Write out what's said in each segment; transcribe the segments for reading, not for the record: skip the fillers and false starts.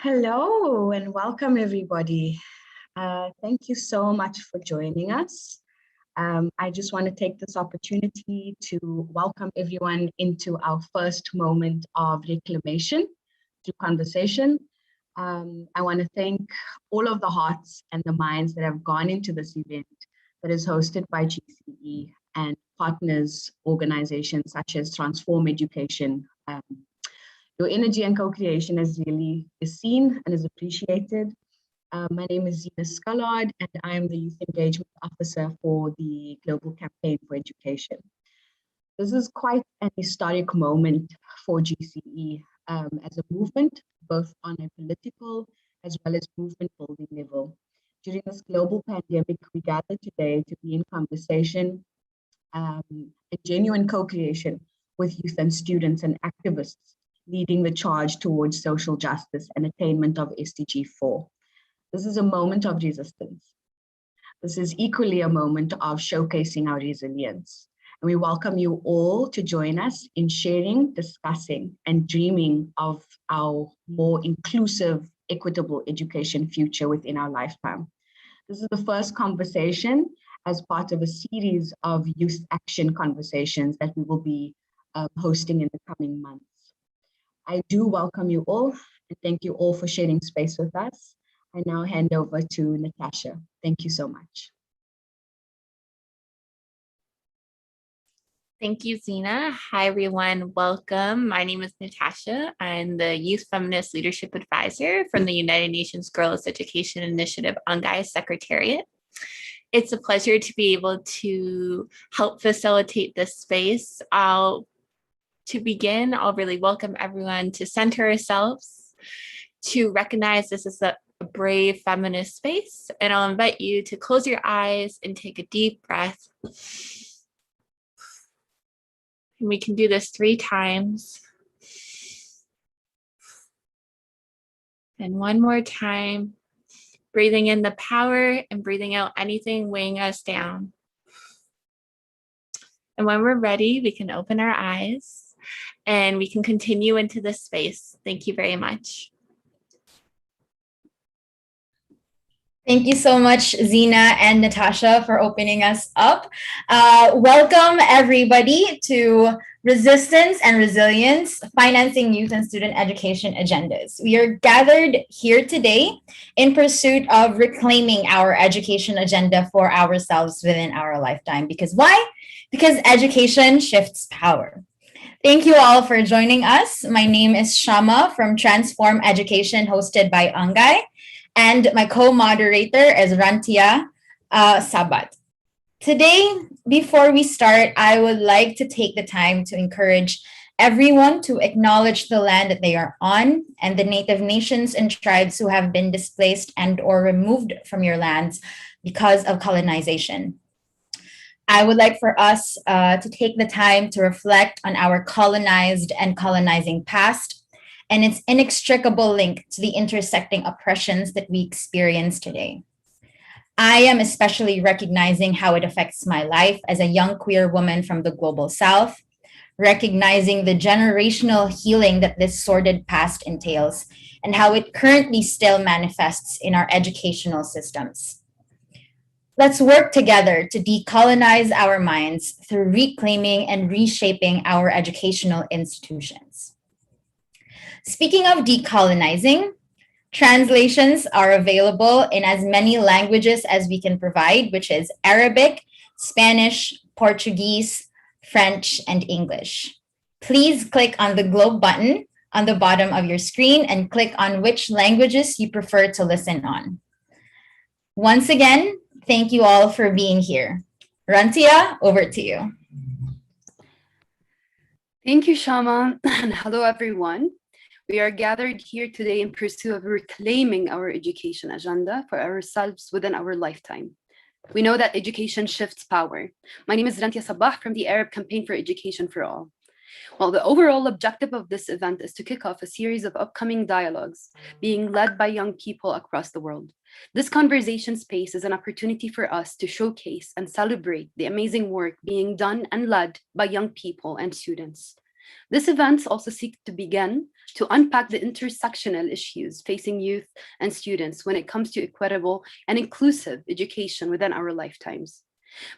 Hello and welcome everybody. Thank you so much for joining us. I just want to take this opportunity to welcome everyone into our first moment of reclamation through conversation. I want to thank all of the hearts and the minds that have gone into this event that is hosted by GCE and partners organizations such as Transform Education. Your energy and co-creation is seen and is appreciated. My name is Zina Scullard, and I am the Youth Engagement Officer for the Global Campaign for Education. This is quite an historic moment for GCE as a movement, both on a political as well as movement building level. During this global pandemic, we gather today to be in conversation and genuine co-creation with youth and students and activists leading the charge towards social justice and attainment of SDG 4. This is a moment of resistance. This is equally a moment of showcasing our resilience. And we welcome you all to join us in sharing, discussing, and dreaming of our more inclusive, equitable education future within our lifetime. This is the first conversation as part of a series of youth action conversations that we will be hosting in the coming months. I do welcome you all and thank you all for sharing space with us. I now hand over to Natasha. Thank you so much. Thank you, Zina. Hi, everyone. Welcome. My name is Natasha. I'm the Youth Feminist Leadership Advisor from the United Nations Girls Education Initiative UNGEI Secretariat. It's a pleasure to be able to help facilitate this space. To begin, I'll really welcome everyone to center ourselves, to recognize this is a brave feminist space, and I'll invite you to close your eyes and take a deep breath. And we can do this 3 times. And one more time, breathing in the power and breathing out anything weighing us down. And when we're ready, we can open our eyes and we can continue into this space. Thank you very much. Thank you so much, Zina and Natasha, for opening us up. Welcome, everybody, to Resistance and Resilience, Financing Youth and Student Education Agendas. We are gathered here today in pursuit of reclaiming our education agenda for ourselves within our lifetime. Because why? Because education shifts power. Thank you all for joining us. My name is Shama from Transform Education, hosted by UNGEI, and my co-moderator is Rantia Sabat. Today, before we start, I would like to take the time to encourage everyone to acknowledge the land that they are on and the Native nations and tribes who have been displaced and or removed from your lands because of colonization. I would like for us to take the time to reflect on our colonized and colonizing past and its inextricable link to the intersecting oppressions that we experience today. I am especially recognizing how it affects my life as a young queer woman from the global South, recognizing the generational healing that this sordid past entails and how it currently still manifests in our educational systems. Let's work together to decolonize our minds through reclaiming and reshaping our educational institutions. Speaking of decolonizing, translations are available in as many languages as we can provide, which is Arabic, Spanish, Portuguese, French, and English. Please click on the globe button on the bottom of your screen and click on which languages you prefer to listen on. Once again, thank you all for being here. Rantia, over to you. Thank you, Shama, and hello, everyone. We are gathered here today in pursuit of reclaiming our education agenda for ourselves within our lifetime. We know that education shifts power. My name is Rantia Sabah from the Arab Campaign for Education for All. Well, the overall objective of this event is to kick off a series of upcoming dialogues being led by young people across the world. This conversation space is an opportunity for us to showcase and celebrate the amazing work being done and led by young people and students. This event also seeks to begin to unpack the intersectional issues facing youth and students when it comes to equitable and inclusive education within our lifetimes.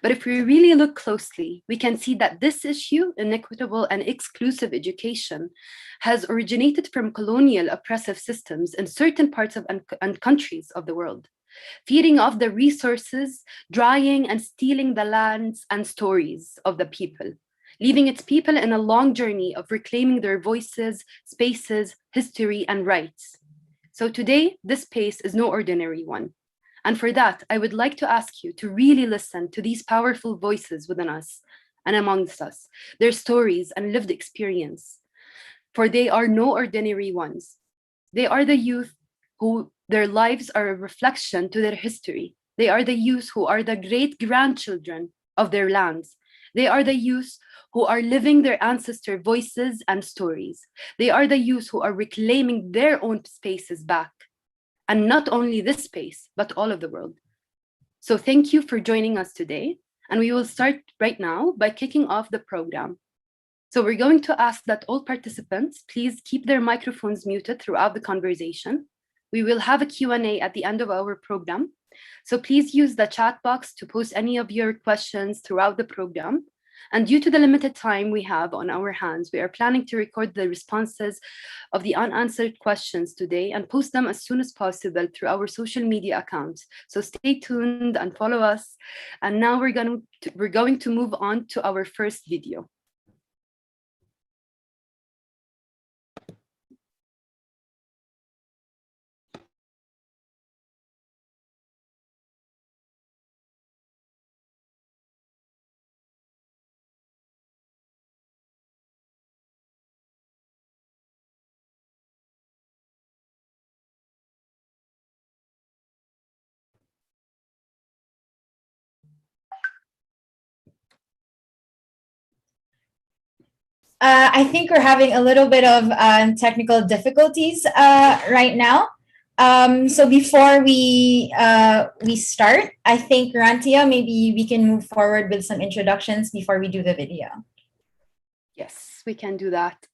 But if we really look closely, we can see that this issue, inequitable and exclusive education, has originated from colonial oppressive systems in certain parts of and countries of the world, feeding off the resources, drying and stealing the lands and stories of the people, leaving its people in a long journey of reclaiming their voices, spaces, history, and rights. So today, this space is no ordinary one. And for that, I would like to ask you to really listen to these powerful voices within us and amongst us, their stories and lived experience, for they are no ordinary ones. They are the youth who their lives are a reflection to their history. They are the youth who are the great-grandchildren of their lands. They are the youth who are living their ancestor voices and stories. They are the youth who are reclaiming their own spaces back. And not only this space, but all of the world. So thank you for joining us today. And we will start right now by kicking off the program. So we're going to ask that all participants please keep their microphones muted throughout the conversation. We will have a Q&A at the end of our program. So please use the chat box to post any of your questions throughout the program. And due to the limited time we have on our hands, we are planning to record the responses of the unanswered questions today and post them as soon as possible through our social media accounts. So stay tuned and follow us. And now we're going to move on to our first video. I think we're having a little bit of technical difficulties right now. So before we start, I think Rantia, maybe we can move forward with some introductions before we do the video. Yes, we can do that.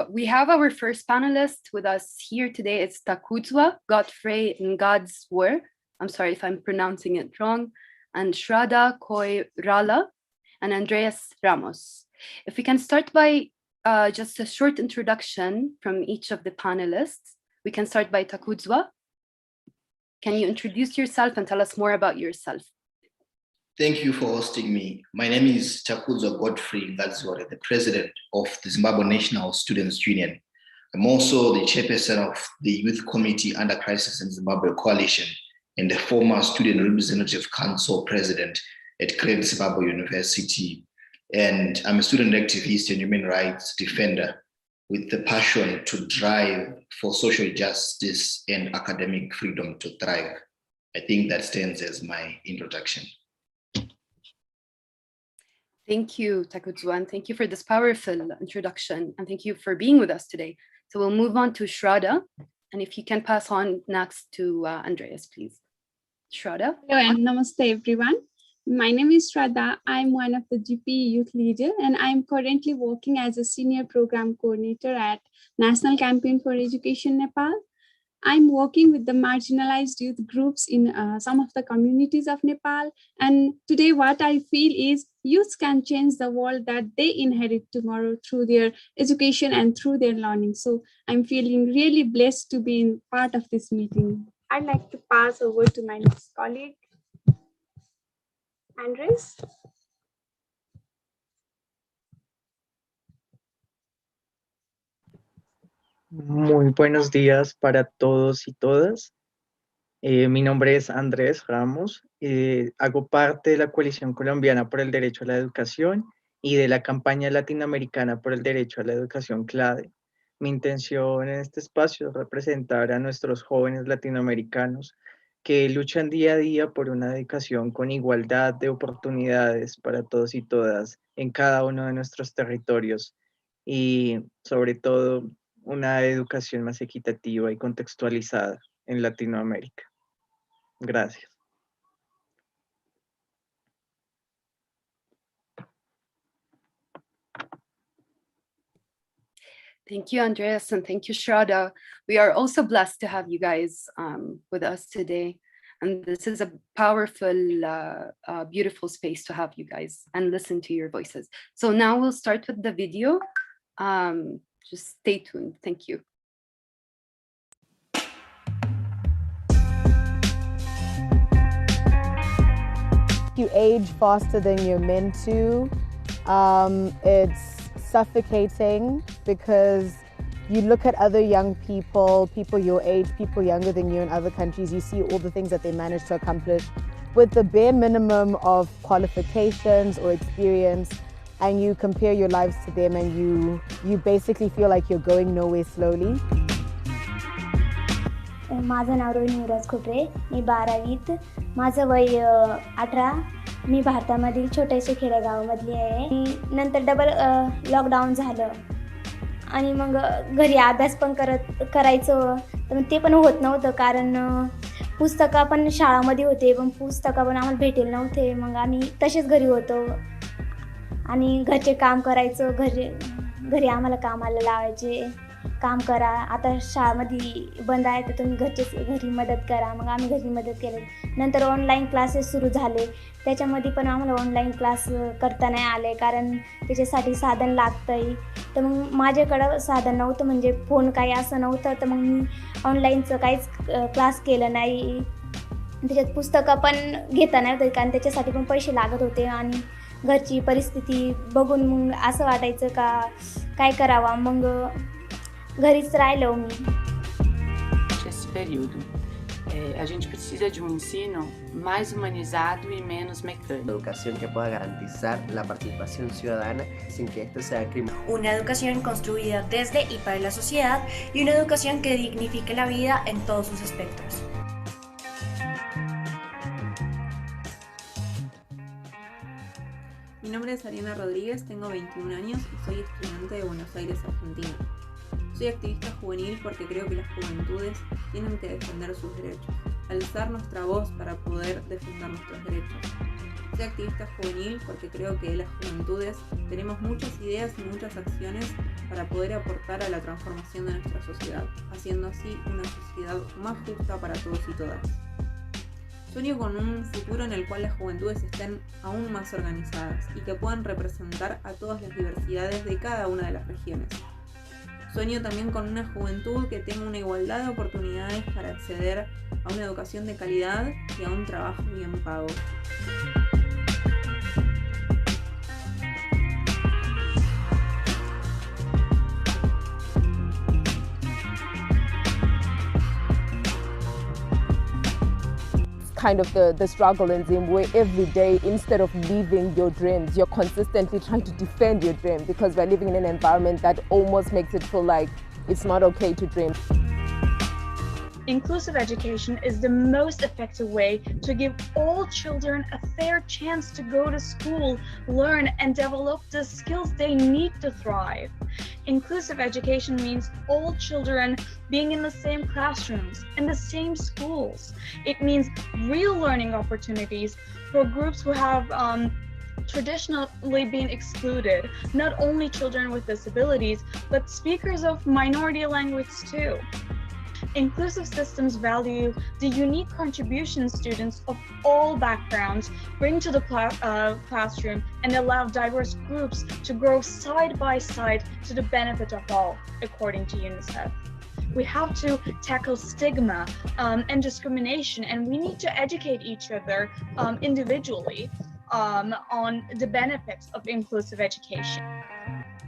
We have our first panelist with us here today. It's Takudzwa Godfrey Ngadswer. I'm sorry if I'm pronouncing it wrong. And Shraddha Koirala and Andreas Ramos. If we can start by just a short introduction from each of the panelists. We can start by Takudzwa. Can you introduce yourself and tell us more about yourself? Thank you for hosting me. My name is Takudzwa Godfrey Ngadswer, the president of the Zimbabwe National Students Union. I'm also the chairperson of the Youth Committee Under Crisis in Zimbabwe Coalition and the former Student Representative Council president at CLADE Zimbabwe University. And I'm a student activist and human rights defender with the passion to drive for social justice and academic freedom to thrive. I think that stands as my introduction. Thank you, Takudzwa, and thank you for this powerful introduction, and thank you for being with us today. So we'll move on to Shraddha, and if you can pass on next to Andreas, please. Shraddha. Hello and namaste everyone. My name is Shraddha. I'm one of the GP youth leader, and I'm currently working as a senior program coordinator at National Campaign for Education Nepal. I'm working with the marginalized youth groups in some of the communities of Nepal. And today what I feel is youth can change the world that they inherit tomorrow through their education and through their learning. So I'm feeling really blessed to be in part of this meeting. I'd like to pass over to my next colleague, Andres. Muy buenos días para todos y todas. Mi nombre es Andrés Ramos. Hago parte de la Coalición Colombiana por el Derecho a la Educación y de la campaña latinoamericana por el Derecho a la Educación CLADE. Mi intención en este espacio es representar a nuestros jóvenes latinoamericanos que luchan día a día por una educación con igualdad de oportunidades para todos y todas en cada uno de nuestros territorios y sobre todo una educación más equitativa y contextualizada en Latinoamérica. Gracias. Thank you, Andreas, and thank you, Shraddha. We are also blessed to have you guys with us today. And this is a powerful, beautiful space to have you guys and listen to your voices. So now we'll start with the video. Just stay tuned. Thank you. You age faster than you're meant to. It's suffocating because you look at other young people, people your age, people younger than you in other countries, you see all the things that they manage to accomplish with the bare minimum of qualifications or experience, and you compare your lives to them and you basically feel like you're going nowhere slowly. माझं नाव रोहिणी युवराज खोपरे, मी 12वीत, माझं वय 18, मी भारतामधील छोट्याशा खेडेगावामधली आहे. नंतर double lockdown झालं आणि मग घरी अभ्यास पण करायचं, तर ते पण होत नव्हतं कारण पुस्तकं पण शाळामध्ये होते, पण पुस्तकं पण आम्हाला भेटेल नव्हते. मग आम्ही तसेच घरी होतो आणि घरचे काम करायचं, घरी आम्हाला कामाला लावायचे, काम करा, आता शाळेमध्ये बंद आहे तर तुम्ही घरी मदत करा. मग आम्ही घरी मदत केली. नंतर ऑनलाईन क्लासेस सुरू झाले, त्याच्यामध्ये पण आम्हाला ऑनलाईन क्लास करता नाही आले कारण त्याच्यासाठी साधन लागतं आहे. तर मग माझ्याकडं साधन नव्हतं, म्हणजे फोन काही असं नव्हतं, तर मग मी ऑनलाईनचं काहीच क्लास केलं नाही. त्याच्यात पुस्तकं पण घेता नाही होतं कारण त्याच्यासाठी पण पैसे लागत होते आणि घरची परिस्थिती बघून मग असं वाटायचं का काय करावं, मग घरीच राहिलो मी. Nesse período, a gente precisa de ensino mais humanizado y menos mecánico. Una educación que pueda garantizar la participación ciudadana sin que esto sea crimen. Una educación construida desde y para la sociedad y una educación que dignifique la vida en todos sus aspectos. Mi nombre es Ariana Rodríguez, tengo 21 años y soy estudiante de Buenos Aires, Argentina. Soy activista juvenil porque creo que las juventudes tienen que defender sus derechos, alzar nuestra voz para poder defender nuestros derechos. Soy activista juvenil porque creo que las juventudes tenemos muchas ideas y muchas acciones para poder aportar a la transformación de nuestra sociedad, haciendo así una sociedad más justa para todos y todas. Sueño con un futuro en el cual las juventudes estén aún más organizadas y que puedan representar a todas las diversidades de cada una de las regiones. Sueño también con una juventud que tenga una igualdad de oportunidades para acceder a una educación de calidad y a un trabajo bien pago. Kind of the struggle in Zimbabwe every day, instead of living your dreams, you're consistently trying to defend your dream because we're living in an environment that almost makes it feel like it's not okay to dream. Inclusive education is the most effective way to give all children a fair chance to go to school, learn, and develop the skills they need to thrive. Inclusive education means all children being in the same classrooms, in the same schools. It means real learning opportunities for groups who have traditionally been excluded, not only children with disabilities, but speakers of minority language too. Inclusive systems value the unique contributions students of all backgrounds bring to the classroom and allow diverse groups to grow side by side to the benefit of all, according to UNICEF. We have to tackle stigma and discrimination, and we need to educate each other individually on the benefits of inclusive education.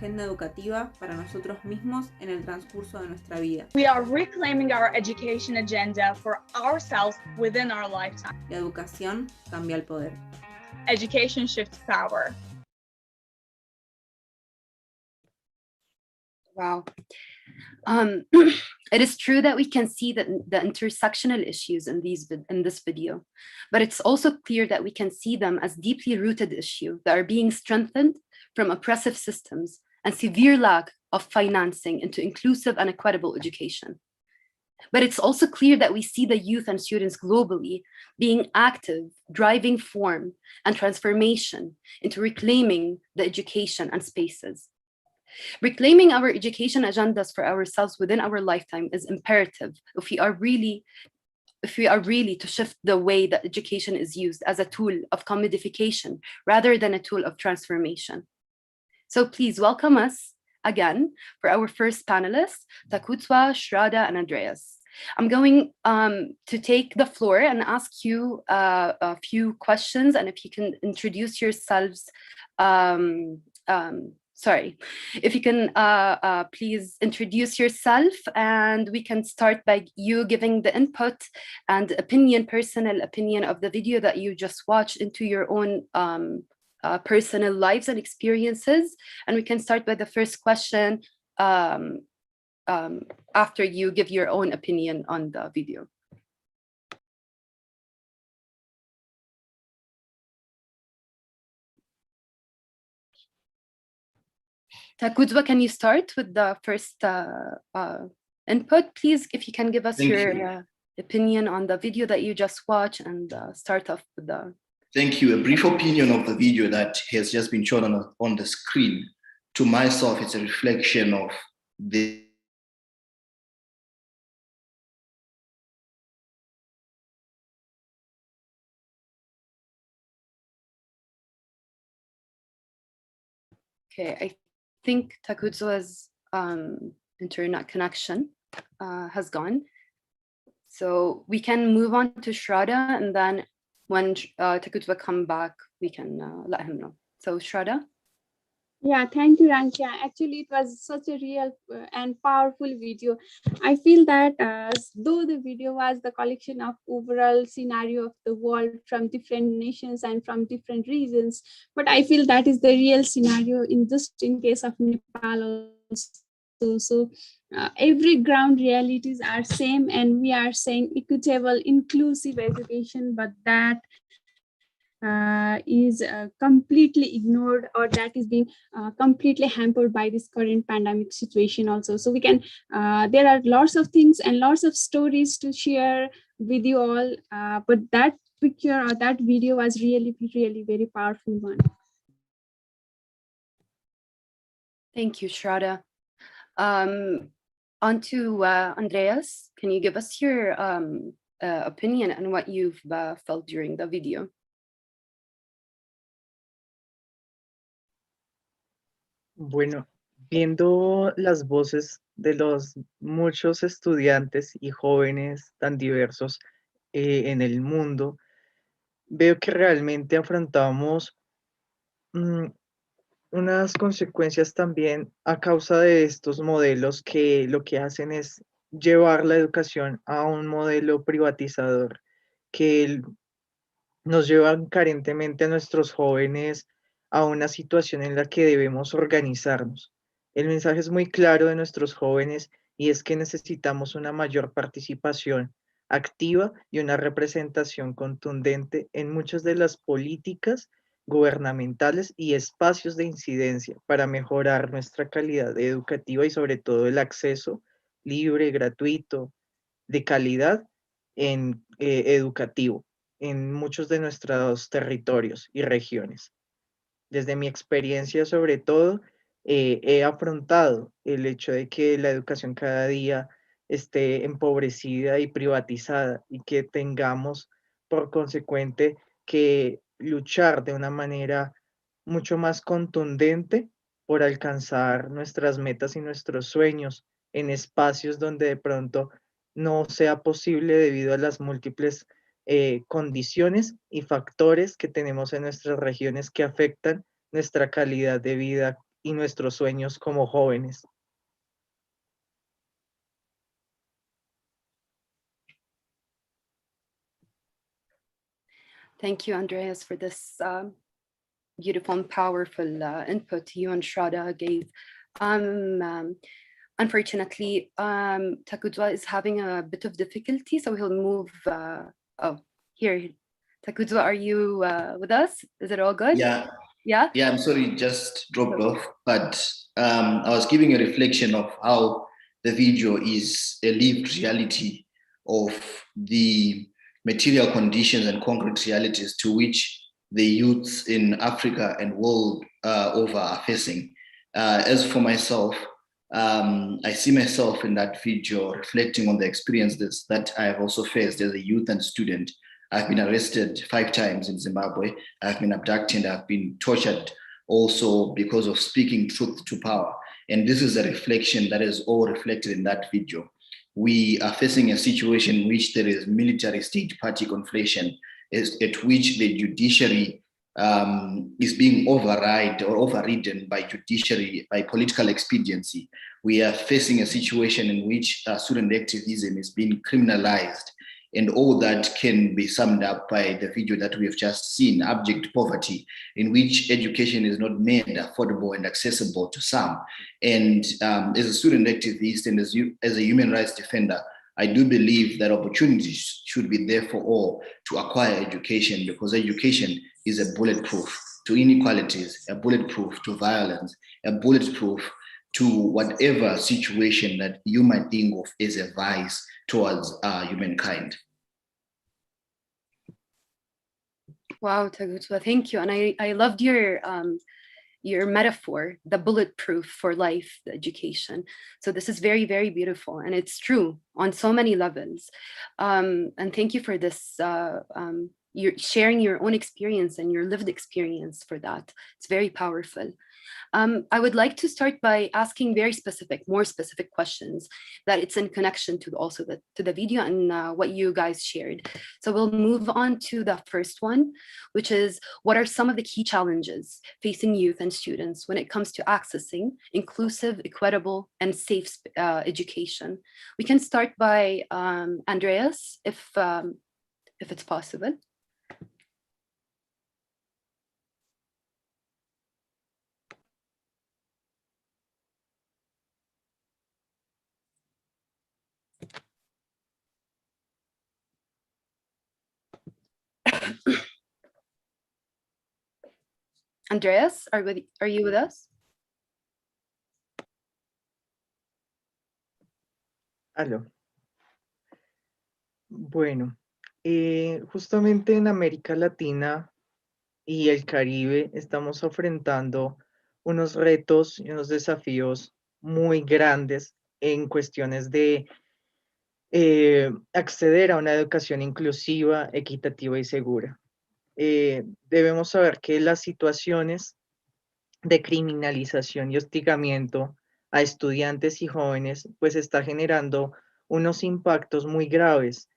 Agenda educativa para nosotros mismos en el transcurso de nuestra vida. We are reclaiming our education agenda for ourselves within our lifetime. La educación cambia el poder. Education shifts power. Wow. It is true that we can see the intersectional issues in this video, but it's also clear that we can see them as deeply rooted issues that are being strengthened from oppressive systems and severe lack of financing into inclusive and equitable education. But it's also clear that we see the youth and students globally being active, driving form and transformation into reclaiming the education and spaces. Reclaiming our education agendas for ourselves within our lifetime is imperative if we are really to shift the way that education is used as a tool of commodification rather than a tool of transformation. So please welcome us again for our first panelists, Takudzwa, Shrada, and Andreas. I'm going to take the floor and ask you a few questions, and if you can introduce yourselves, if you can please introduce yourself, and we can start by you giving the input and personal opinion of the video that you just watched into your own personal lives and experiences. And we can start by the first question after you give your own opinion on the video. Takudzwa, can you start with the first input, please? If you can give us your opinion on the video that you just watched, and start off with the... Thank you. A brief opinion of the video that has just been shown on the screen. To myself, it's a reflection of the Okay, I think Takudzwa's internet connection has gone. So we can move on to Shrada, and then when Takudzwa come back, we can let him know. So Shrada? Yeah, thank you, Rankia. Actually, it was such a real and powerful video. I feel that though the video was the collection of overall scenario of the world from different nations and from different regions, but I feel that is the real scenario in case of Nepal also. So every ground realities are same, and we are saying equitable, inclusive education, but that is completely ignored, or that is being completely hampered by this current pandemic situation also. So we can, there are lots of things and lots of stories to share with you all, but that picture or that video was really, really very powerful one. Thank you, Shrada. On to Andreas. Can you give us your opinion on what you've felt during the video? Bueno, viendo las voces de los muchos estudiantes y jóvenes tan diversos en el mundo, veo que realmente afrontamos unas consecuencias también a causa de estos modelos que lo que hacen es llevar la educación a un modelo privatizador que nos llevan carentemente a nuestros jóvenes a una situación en la que debemos organizarnos. El mensaje es muy claro de nuestros jóvenes y es que necesitamos una mayor participación activa y una representación contundente en muchas de las políticas gubernamentales y espacios de incidencia para mejorar nuestra calidad educativa y sobre todo el acceso libre, gratuito, de calidad educativo en muchos de nuestros territorios y regiones. Desde mi experiencia, sobre todo, he afrontado el hecho de que la educación cada día esté empobrecida y privatizada y que tengamos, por consecuente, que luchar de una manera mucho más contundente por alcanzar nuestras metas y nuestros sueños en espacios donde de pronto no sea posible debido a las múltiples condiciones y factores que tenemos en nuestras regiones que afectan nuestra calidad de vida y nuestros sueños como jóvenes. Thank you, Andreas, for this beautiful and powerful input you and Shrada gave. Unfortunately, Takudzwa is having a bit of difficulty, so he'll move. Here. Takudzwa, are you with us? Is it all good? Yeah. Yeah? Yeah, I'm sorry, just dropped off. But I was giving a reflection of how the video is a lived reality of the material conditions and concrete realities to which the youths in Africa and world over are facing. As for myself, I see myself in that video reflecting on the experiences that I have also faced as a youth and student. I've been arrested 5 times in Zimbabwe. I've been abducted. I've been tortured also because of speaking truth to power. And this is a reflection that is all reflected in that video. We are facing a situation in which there is military state party conflation, at which the judiciary is being overridden by judiciary, by political expediency. We are facing a situation in which student activism is being criminalized, and all that can be summed up by the video that we have just seen, abject poverty, in which education is not made affordable and accessible to some. And as a student activist and as a human rights defender, I do believe that opportunities should be there for all to acquire education, because education is a bulletproof to inequalities, a bulletproof to violence, a bulletproof to whatever situation that you might think of as a vice towards humankind. Wow, Tagutua, thank you. And I loved your metaphor, the bulletproof for life, the education. So this is very, very beautiful. And it's true on so many levels. And thank you for this, you're sharing your own experience and your lived experience for that. It's very powerful. I would like to start by asking very specific, more specific questions that it's in connection to also to the video and what you guys shared. So we'll move on to the first one, which is, what are some of the key challenges facing youth and students when it comes to accessing inclusive, equitable, and safe education? We can start by Andreas, if it's possible. Andreas, are you with us? Aló. Bueno, justamente en América Latina y el Caribe estamos enfrentando unos retos y unos desafíos muy grandes en cuestiones de acceder a una educación inclusiva, equitativa y segura. Debemos saber que las situaciones de criminalización y hostigamiento a estudiantes y jóvenes pues está generando unos impactos muy graves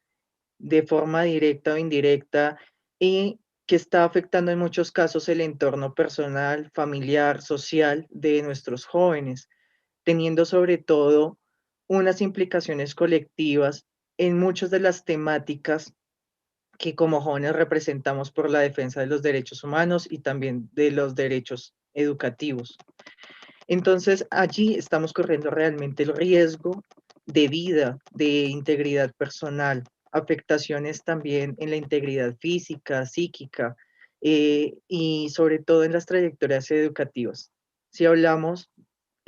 de forma directa o indirecta y que está afectando en muchos casos el entorno personal, familiar, social de nuestros jóvenes, teniendo sobre todo unas implicaciones colectivas en muchas de las temáticas que como jóvenes representamos por la defensa de los derechos humanos y también de los derechos educativos. Entonces, allí estamos corriendo realmente el riesgo de vida, de integridad personal, afectaciones también en la integridad física, psíquica y sobre todo en las trayectorias educativas. Si hablamos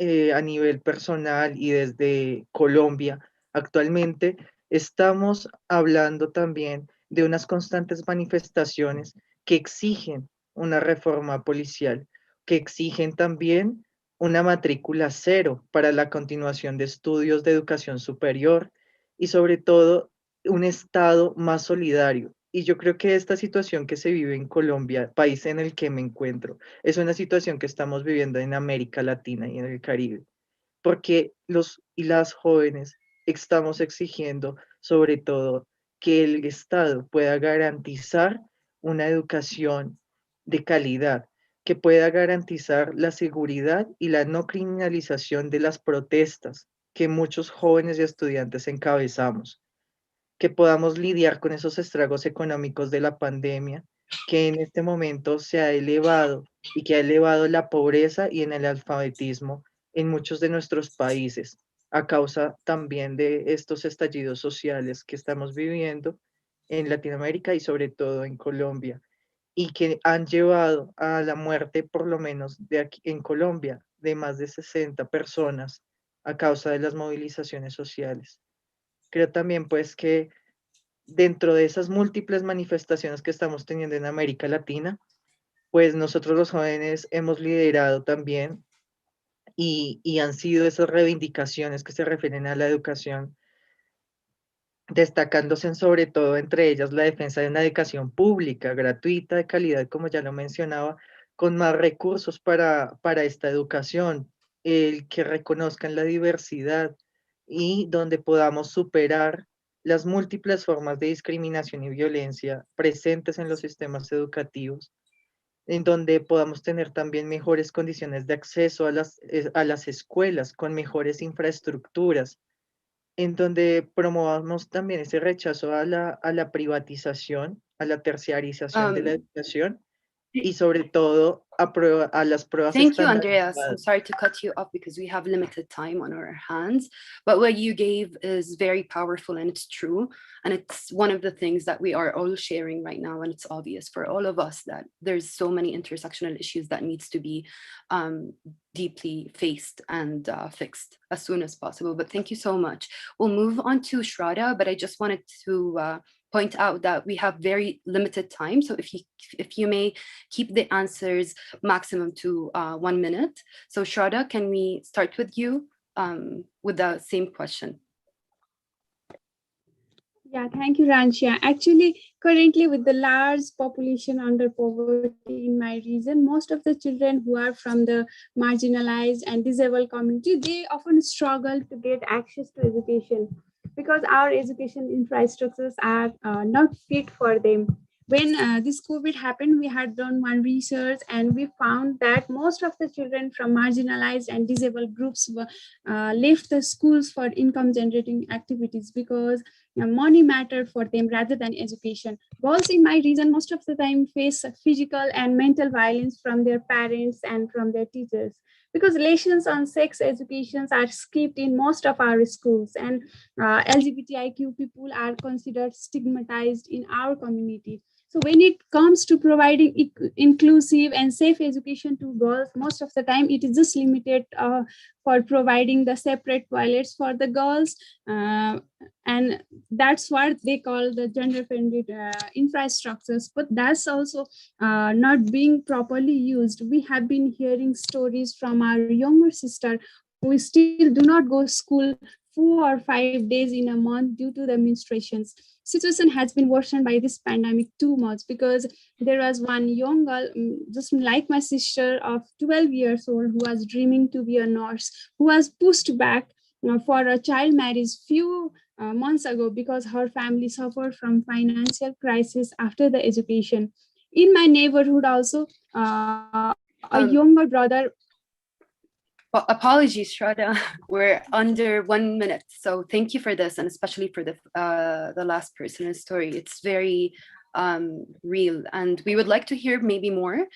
a nivel personal y desde Colombia, actualmente estamos hablando también de unas constantes manifestaciones que exigen una reforma policial, que exigen también una matrícula cero para la continuación de estudios de educación superior y sobre todo un Estado más solidario. Y yo creo que esta situación que se vive en Colombia, país en el que me encuentro, es una situación que estamos viviendo en América Latina y en el Caribe, porque los y las jóvenes estamos exigiendo sobre todo que el Estado pueda garantizar una educación de calidad, que pueda garantizar la seguridad y la no criminalización de las protestas que muchos jóvenes y estudiantes encabezamos, que podamos lidiar con esos estragos económicos de la pandemia, que en este momento se ha elevado y que ha elevado la pobreza y en el alfabetismo en muchos de nuestros países, a causa también de estos estallidos sociales que estamos viviendo en Latinoamérica y sobre todo en Colombia, y que han llevado a la muerte, por lo menos de aquí en Colombia, de más de 60 personas a causa de las movilizaciones sociales. Creo también pues que dentro de esas múltiples manifestaciones que estamos teniendo en América Latina, pues nosotros los jóvenes hemos liderado también y han sido esas reivindicaciones que se refieren a la educación, destacándose sobre todo entre ellas la defensa de una educación pública, gratuita, de calidad, como ya lo mencionaba, con más recursos para esta educación, el que reconozcan la diversidad y donde podamos superar las múltiples formas de discriminación y violencia presentes en los sistemas educativos, en donde podamos tener también mejores condiciones de acceso a las escuelas con mejores infraestructuras, en donde promovamos también ese rechazo a la privatización, a la terciarización de la educación y sobre todo a las pruebas Thank you, Andreas. I'm estandarizadas. sorry to cut you off because we have limited time on our hands, but what you gave is very powerful and it's true. And it's one of the things that we are all sharing right now. And it's obvious for all of us that there's so many intersectional issues that needs to be deeply faced and fixed as soon as possible. But thank you so much. We'll move on to Shraddha, but I just wanted to point out that we have very limited time. So if you may keep the answers maximum to 1 minute. So Shraddha, can we start with you with the same question? Yeah, thank you, Ranshia. Actually, currently with the large population under poverty in my region, most of the children who are from the marginalized and disabled community, they often struggle to get access to education because our education infrastructures are not fit for them. When this COVID happened, we had done one research and we found that most of the children from marginalized and disabled groups left the schools for income generating activities because money mattered for them rather than education. Girls in my region most of the time face physical and mental violence from their parents and from their teachers because lessons on sex education are skipped in most of our schools, and LGBTIQ people are considered stigmatized in our community. So when it comes to providing inclusive and safe education to girls, most of the time it is just limited for providing the separate toilets for the girls. And that's what they call the gender-friendly infrastructures, but that's also not being properly used. We have been hearing stories from our younger sister who still do not go to school 4 or 5 days in a month due to the menstruations. Situation has been worsened by this pandemic too much because there was one young girl, just like my sister of 12 years old, who was dreaming to be a nurse, who was pushed back for a child marriage few months ago because her family suffered from financial crisis after the education. In my neighborhood also, a younger brother. Well, apologies, Shraddha. We're under 1 minute. So thank you for this, and especially for the last person's story. It's very real. And we would like to hear maybe more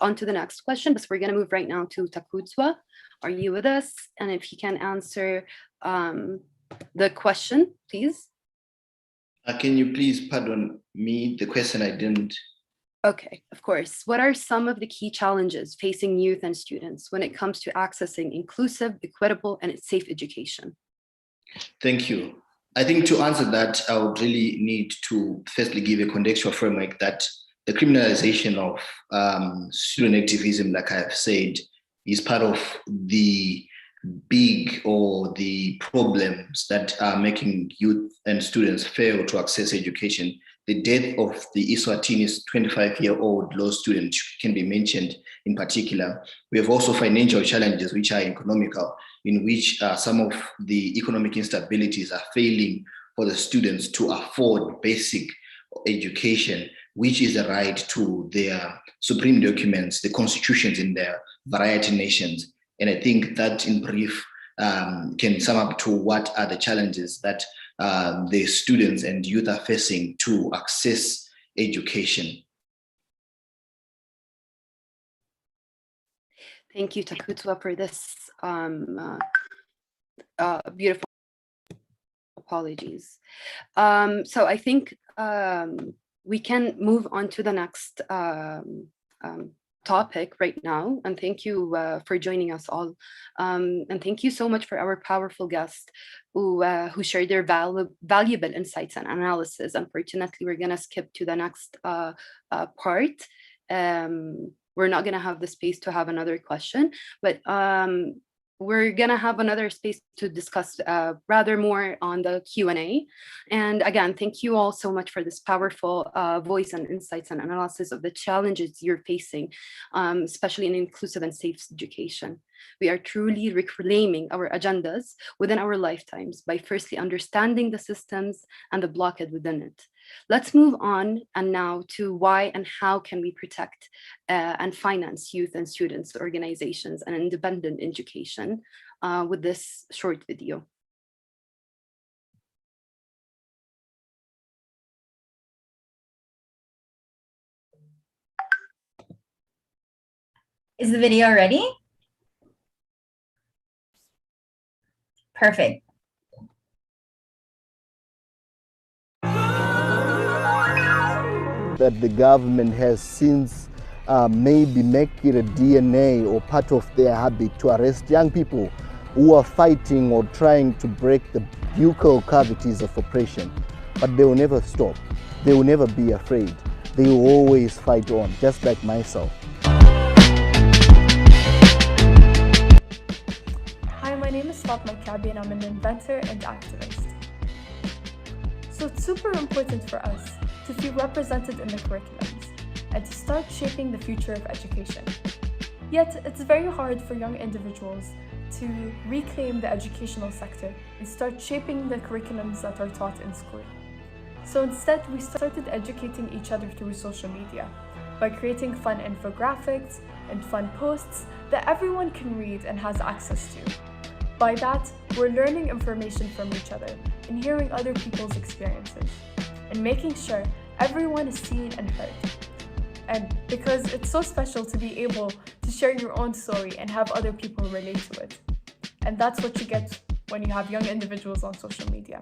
on to the next question, but we're going to move right now to Takudzwa. Are you with us? And if you can answer the question, please. Can you please pardon me? The question I didn't. Okay, of course. What are some of the key challenges facing youth and students when it comes to accessing inclusive, equitable, and safe education? Thank you. I think to answer that, I would really need to firstly give a contextual framework that the criminalization of student activism, like I have said, is part of the big or the problems that are making youth and students fail to access education. The death of the Eswatini's 25-year-old law student can be mentioned in particular. We have also financial challenges, which are economical, in which some of the economic instabilities are failing for the students to afford basic education, which is a right to their supreme documents, the constitutions in their variety nations. And I think that in brief can sum up to what are the challenges that the students and youth are facing to access education. Thank you, Takudzwa, for this beautiful apologies. So I think we can move on to the next topic right now, and thank you for joining us all, and thank you so much for our powerful guests who shared their valuable insights and analysis. Unfortunately, we're gonna skip to the next part. We're not gonna have the space to have another question, but we're gonna have another space to discuss rather more on the Q&A. And again, thank you all so much for this powerful voice and insights and analysis of the challenges you're facing, especially in inclusive and safe education. We are truly reclaiming our agendas within our lifetimes by firstly understanding the systems and the blockade within it. Let's move on and now to why and how can we protect and finance youth and students, organizations, and independent education with this short video. Is the video ready? Perfect. That the government has since maybe make it a DNA or part of their habit to arrest young people who are fighting or trying to break the buccal cavities of oppression. But they will never stop. They will never be afraid. They will always fight on, just like myself. Hi, my name is Fatma Kabi and I'm an inventor and activist. So it's super important for us to feel represented in the curriculums and to start shaping the future of education. Yet, it's very hard for young individuals to reclaim the educational sector and start shaping the curriculums that are taught in school. So instead, we started educating each other through social media by creating fun infographics and fun posts that everyone can read and has access to. By that, we're learning information from each other and hearing other people's experiences, and making sure everyone is seen and heard. And because it's so special to be able to share your own story and have other people relate to it. And that's what you get when you have young individuals on social media.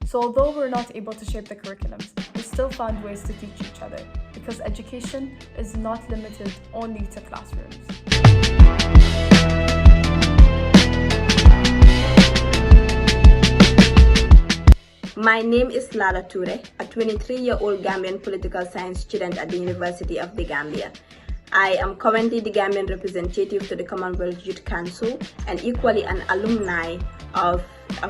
So although we're not able to shape the curriculums, we still found ways to teach each other, because education is not limited only to classrooms. My name is Lala Toure, a 23-year-old Gambian political science student at the University of the Gambia. I am currently the Gambian representative to the Commonwealth Youth Council and equally an alumni of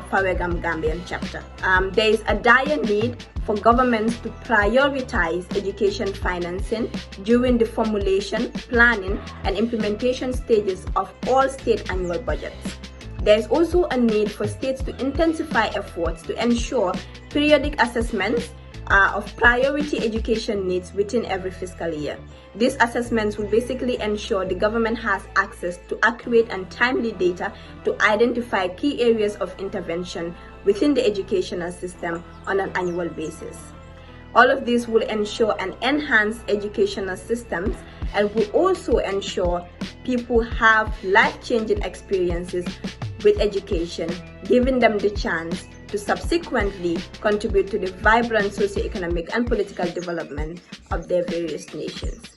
Fawegam Gambian chapter. There is a dire need for governments to prioritize education financing during the formulation, planning, and implementation stages of all state annual budgets. There is also a need for states to intensify efforts to ensure periodic assessments of priority education needs within every fiscal year. These assessments will basically ensure the government has access to accurate and timely data to identify key areas of intervention within the educational system on an annual basis. All of this will ensure an enhanced educational systems and will also ensure people have life-changing experiences with education, giving them the chance to subsequently contribute to the vibrant socioeconomic and political development of their various nations.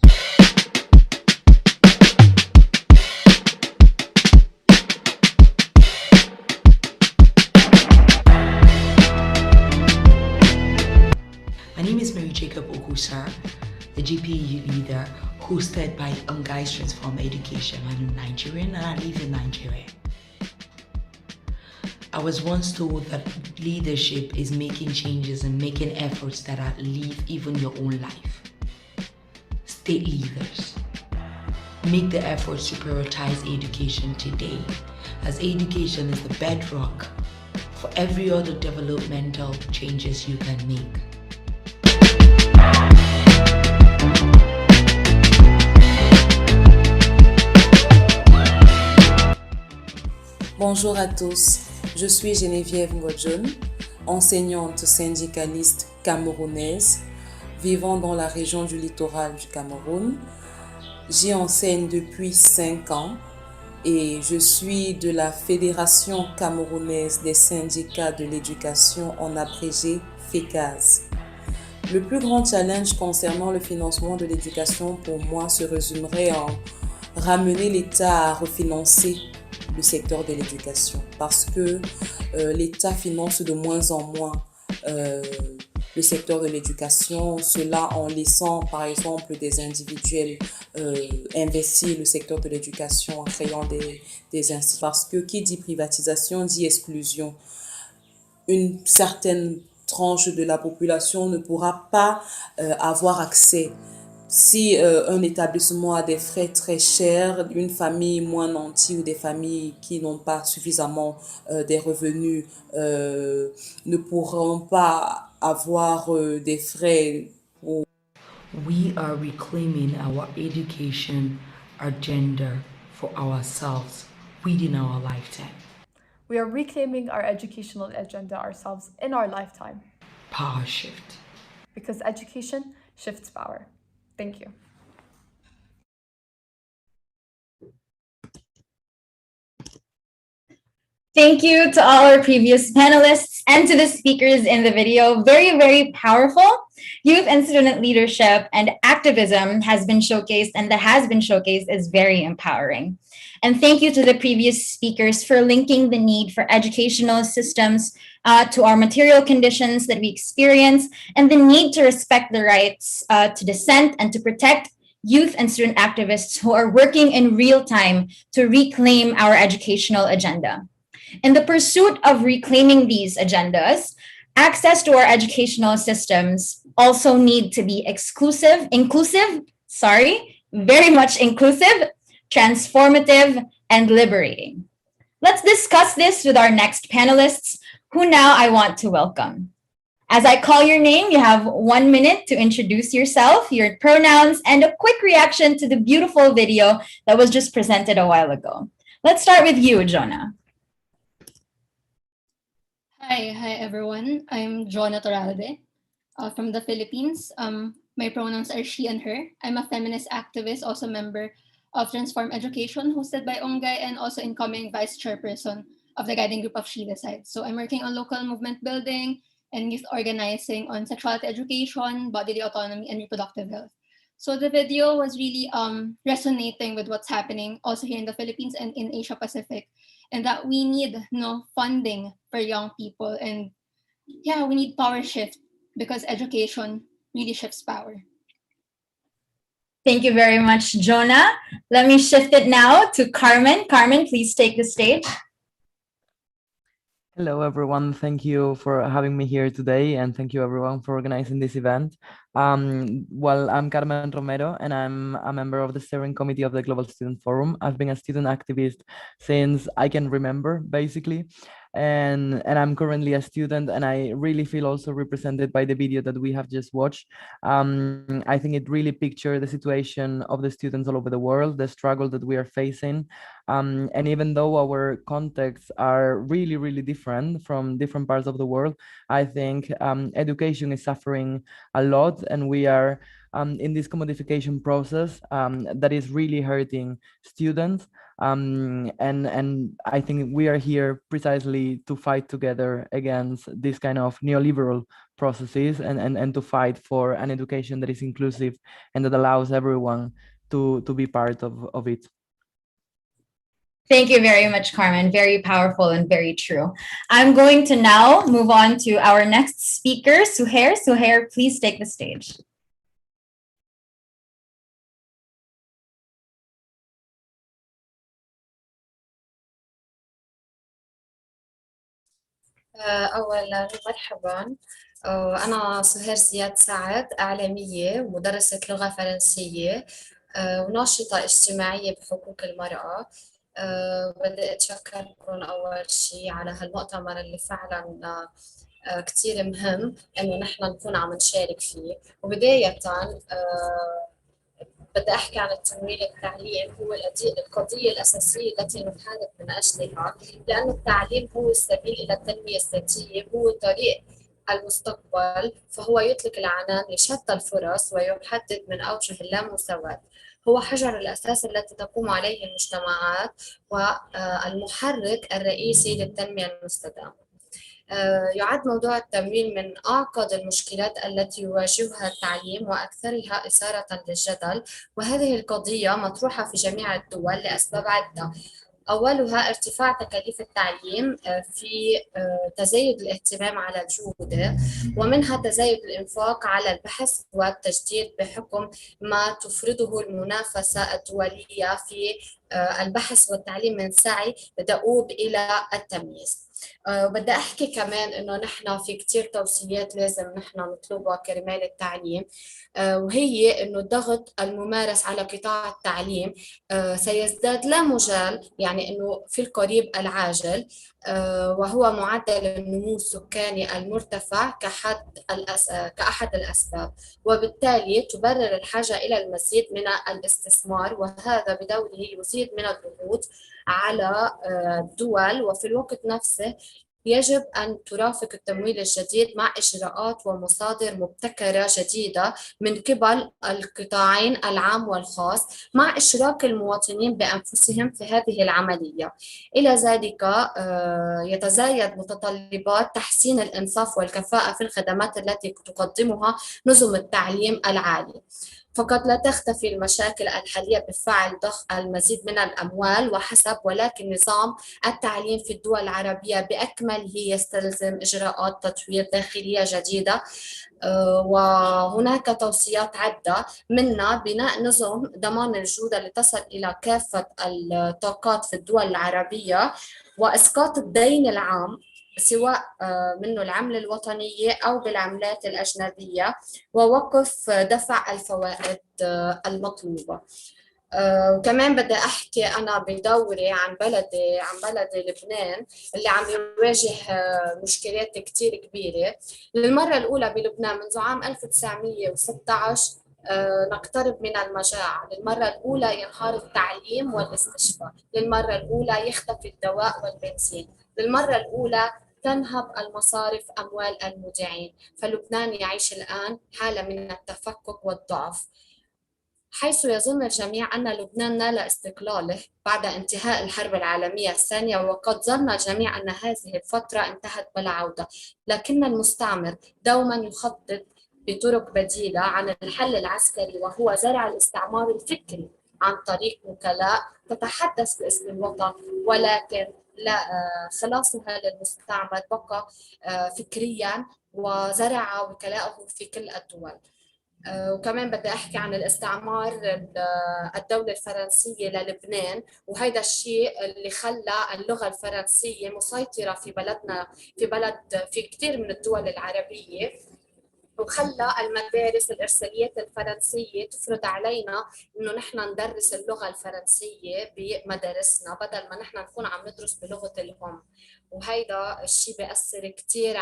My name is Mary Jacob Ogusa, the GPE leader hosted by UNGEI Transform Education. I'm Nigerian and I live in Nigeria. I was once told that leadership is making changes and making efforts that outlive even your own life. State leaders, make the efforts to prioritize education today, as education is the bedrock for every other developmental changes you can make. Bonjour à tous, je suis Geneviève Ngodjon, enseignante syndicaliste camerounaise, vivant dans la région du littoral du Cameroun. J'y enseigne depuis 5 ans et je suis de la Fédération camerounaise des syndicats de l'éducation, en abrégé FECAS. Le plus grand challenge concernant le financement de l'éducation pour moi se résumerait en ramener l'État à refinancer le secteur de l'éducation, parce que l'État finance de moins en moins le secteur de l'éducation, cela en laissant par exemple des individuels investir le secteur de l'éducation en créant des instituts. Parce que qui dit privatisation dit exclusion. Une certaine tranche de la population ne pourra pas avoir accès. Si un établissement a des frais très chers, une famille moins nantie ou des familles qui n'ont pas suffisamment des revenus ne pourront pas avoir des frais. We are reclaiming our education agenda for ourselves within our lifetime. We are reclaiming our educational agenda ourselves in our lifetime. Power shift. Because education shifts power. Thank you. Thank you to all our previous panelists and to the speakers in the video. Very, very powerful. Youth and student leadership and activism has been showcased, and that has been showcased is very empowering. And thank you to the previous speakers for linking the need for educational systems to our material conditions that we experience and the need to respect the rights to dissent and to protect youth and student activists who are working in real time to reclaim our educational agenda. In the pursuit of reclaiming these agendas, access to our educational systems also need to be very much inclusive, transformative, and liberating. Let's discuss this with our next panelists, who now I want to welcome. As I call your name, you have 1 minute to introduce yourself, your pronouns, and a quick reaction to the beautiful video that was just presented a while ago. Let's start with you, Jonah. Hi everyone. I'm Jonah Toralde from the Philippines. My pronouns are she and her. I'm a feminist activist, also member of Transform Education, hosted by UNGEI, and also incoming vice chairperson of the guiding group of She Decides. So I'm working on local movement building and youth organizing on sexuality education, bodily autonomy, and reproductive health. So the video was really resonating with what's happening also here in the Philippines and in Asia Pacific, and that we need funding for young people, and yeah, we need power shift because education really shifts power. Thank you very much, Jonah. Let me shift it now to Carmen. Carmen, please take the stage. Hello, everyone. Thank you for having me here today, and thank you, everyone, for organizing this event. Well, I'm Carmen Romero, and I'm a member of the steering committee of the Global Student Forum. I've been a student activist since I can remember, basically. And I'm currently a student, and I really feel also represented by the video that we have just watched. I think it really pictures the situation of the students all over the world, the struggle that we are facing. And even though our contexts are really, really different from different parts of the world, I think education is suffering a lot, and we are in this commodification process that is really hurting students. And I think we are here precisely to fight together against this kind of neoliberal processes and to fight for an education that is inclusive and that allows everyone to be part of it. Thank you very much, Carmen. Very powerful and very true. I'm going to now move on to our next speaker, Suhair. Suhair, please take the stage. أولا مرحبا، أنا سهير زياد سعد، إعلامية ومدرسة لغة فرنسية وناشطة اجتماعية بحقوق المرأة. بدي أتشكركم أول شيء على هالمؤتمر اللي فعلا كتير مهم إنه نحن نكون عم نشارك فيه. وبداية بدي أحكي عن التمويل التعليم، هو القضية الأساسية التي نحارب من أجلها، لأن التعليم هو السبيل إلى التنمية الذاتية، هو طريق المستقبل، فهو يطلق العنان لشتى الفرص ويحدد من أوجه اللامساواة. هو حجر الأساس التي تقوم عليه المجتمعات والمحرك الرئيسي للتنمية المستدامة. يعد موضوع التمويل من أعقد المشكلات التي يواجهها التعليم وأكثرها إثارة للجدل، وهذه القضية مطروحة في جميع الدول لأسباب عدة. أولها ارتفاع تكاليف التعليم في تزايد الاهتمام على الجودة، ومنها تزايد الإنفاق على البحث والتجديد بحكم ما تفرضه المنافسة الدولية في البحث والتعليم من سعي دؤوب إلى التمييز. بدي أحكي كمان إنه نحن في كتير توصيات لازم نحن نطلبها كرمال التعليم، وهي إنه الضغط الممارس على قطاع التعليم سيزداد لا مجال، يعني إنه في القريب العاجل، وهو معدل النمو السكاني المرتفع كأحد الأسباب، وبالتالي تبرر الحاجة إلى المزيد من الاستثمار، وهذا بدوره يزيد من الضغوط على الدول. وفي الوقت نفسه يجب أن ترافق التمويل الجديد مع إجراءات ومصادر مبتكرة جديدة من قبل القطاعين العام والخاص، مع إشراك المواطنين بأنفسهم في هذه العملية. إلى ذلك يتزايد متطلبات تحسين الإنصاف والكفاءة في الخدمات التي تقدمها نظم التعليم العالي. فقد لا تختفي المشاكل الحالية بفعل ضخ المزيد من الأموال وحسب، ولكن نظام التعليم في الدول العربية بأكمله يستلزم إجراءات تطوير داخلية جديدة، وهناك توصيات عدة، منها بناء نظم ضمان الجودة لتصل إلى كافة الطاقات في الدول العربية، وإسقاط الدين العام سواء منه العملة الوطنية أو بالعملات الأجنبية، ووقف دفع الفوائد المطلوبة. وكمان بدي أحكي أنا بدوري عن بلدي لبنان اللي عم يواجه مشكلات كتير كبيرة. للمرة الأولى بلبنان منذ عام 1916 نقترب من المجاعة، للمرة الأولى ينهار التعليم والاستشفاء، للمرة الأولى يختفي الدواء والبنزين، للمرة الأولى تنهب المصارف أموال المودعين. فلبنان يعيش الآن حالة من التفكك والضعف، حيث يظن الجميع أن لبنان نال استقلاله بعد انتهاء الحرب العالمية الثانية، وقد ظن الجميع أن هذه الفترة انتهت بلا عودة، لكن المستعمر دوما يخطط بطرق بديلة عن الحل العسكري، وهو زرع الاستعمار الفكري عن طريق وكلاء تتحدث باسم الوطن، ولكن لا خلاصها للمستعمر بقى فكريا، وزرع وكلاءه في كل الدول. وكمان بدي أحكي عن الاستعمار الدولة الفرنسية للبنان، وهذا الشيء اللي خلى اللغة الفرنسية مسيطرة في بلدنا، في كثير من الدول العربية، وخلى المدارس الإرساليات الفرنسية تفرض علينا إنه نحن ندرس اللغة الفرنسية بمدارسنا بدل ما نحن نكون عم ندرس بلغة الأم. وهيدا الشيء بيأثر كتير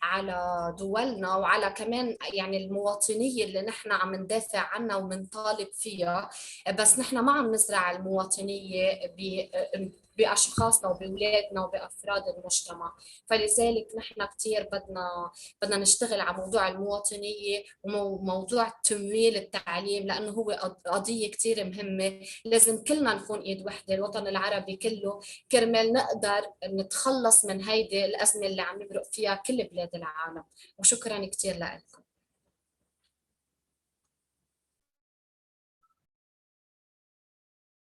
على دولنا، وعلى كمان يعني المواطنية اللي نحن عم ندافع عنها ومنطالب فيها، بس نحن ما عم نزرع المواطنية بأشخاصنا وبأولادنا وبأفراد المجتمع. فلذلك نحن كتير بدنا نشتغل على موضوع المواطنية وموضوع تمويل التعليم، لأنه هو قضية كتير مهمة. لازم كلنا نكون إيد وحدة، الوطن العربي كله، كرمال نقدر نتخلص من هيدي الأزمة اللي عم يمرق فيها كل بلاد العالم. وشكرا كتير لكم.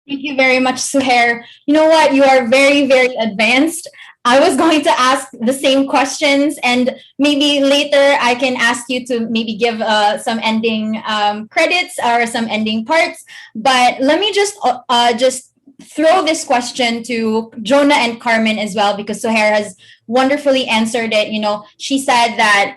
Thank you very much, Suhair. You know what? You are very, very advanced. I was going to ask the same questions, and maybe later I can ask you to maybe give some ending credits or some ending parts. But let me just throw this question to Jonah and Carmen as well, because Suhair has wonderfully answered it. You know, she said that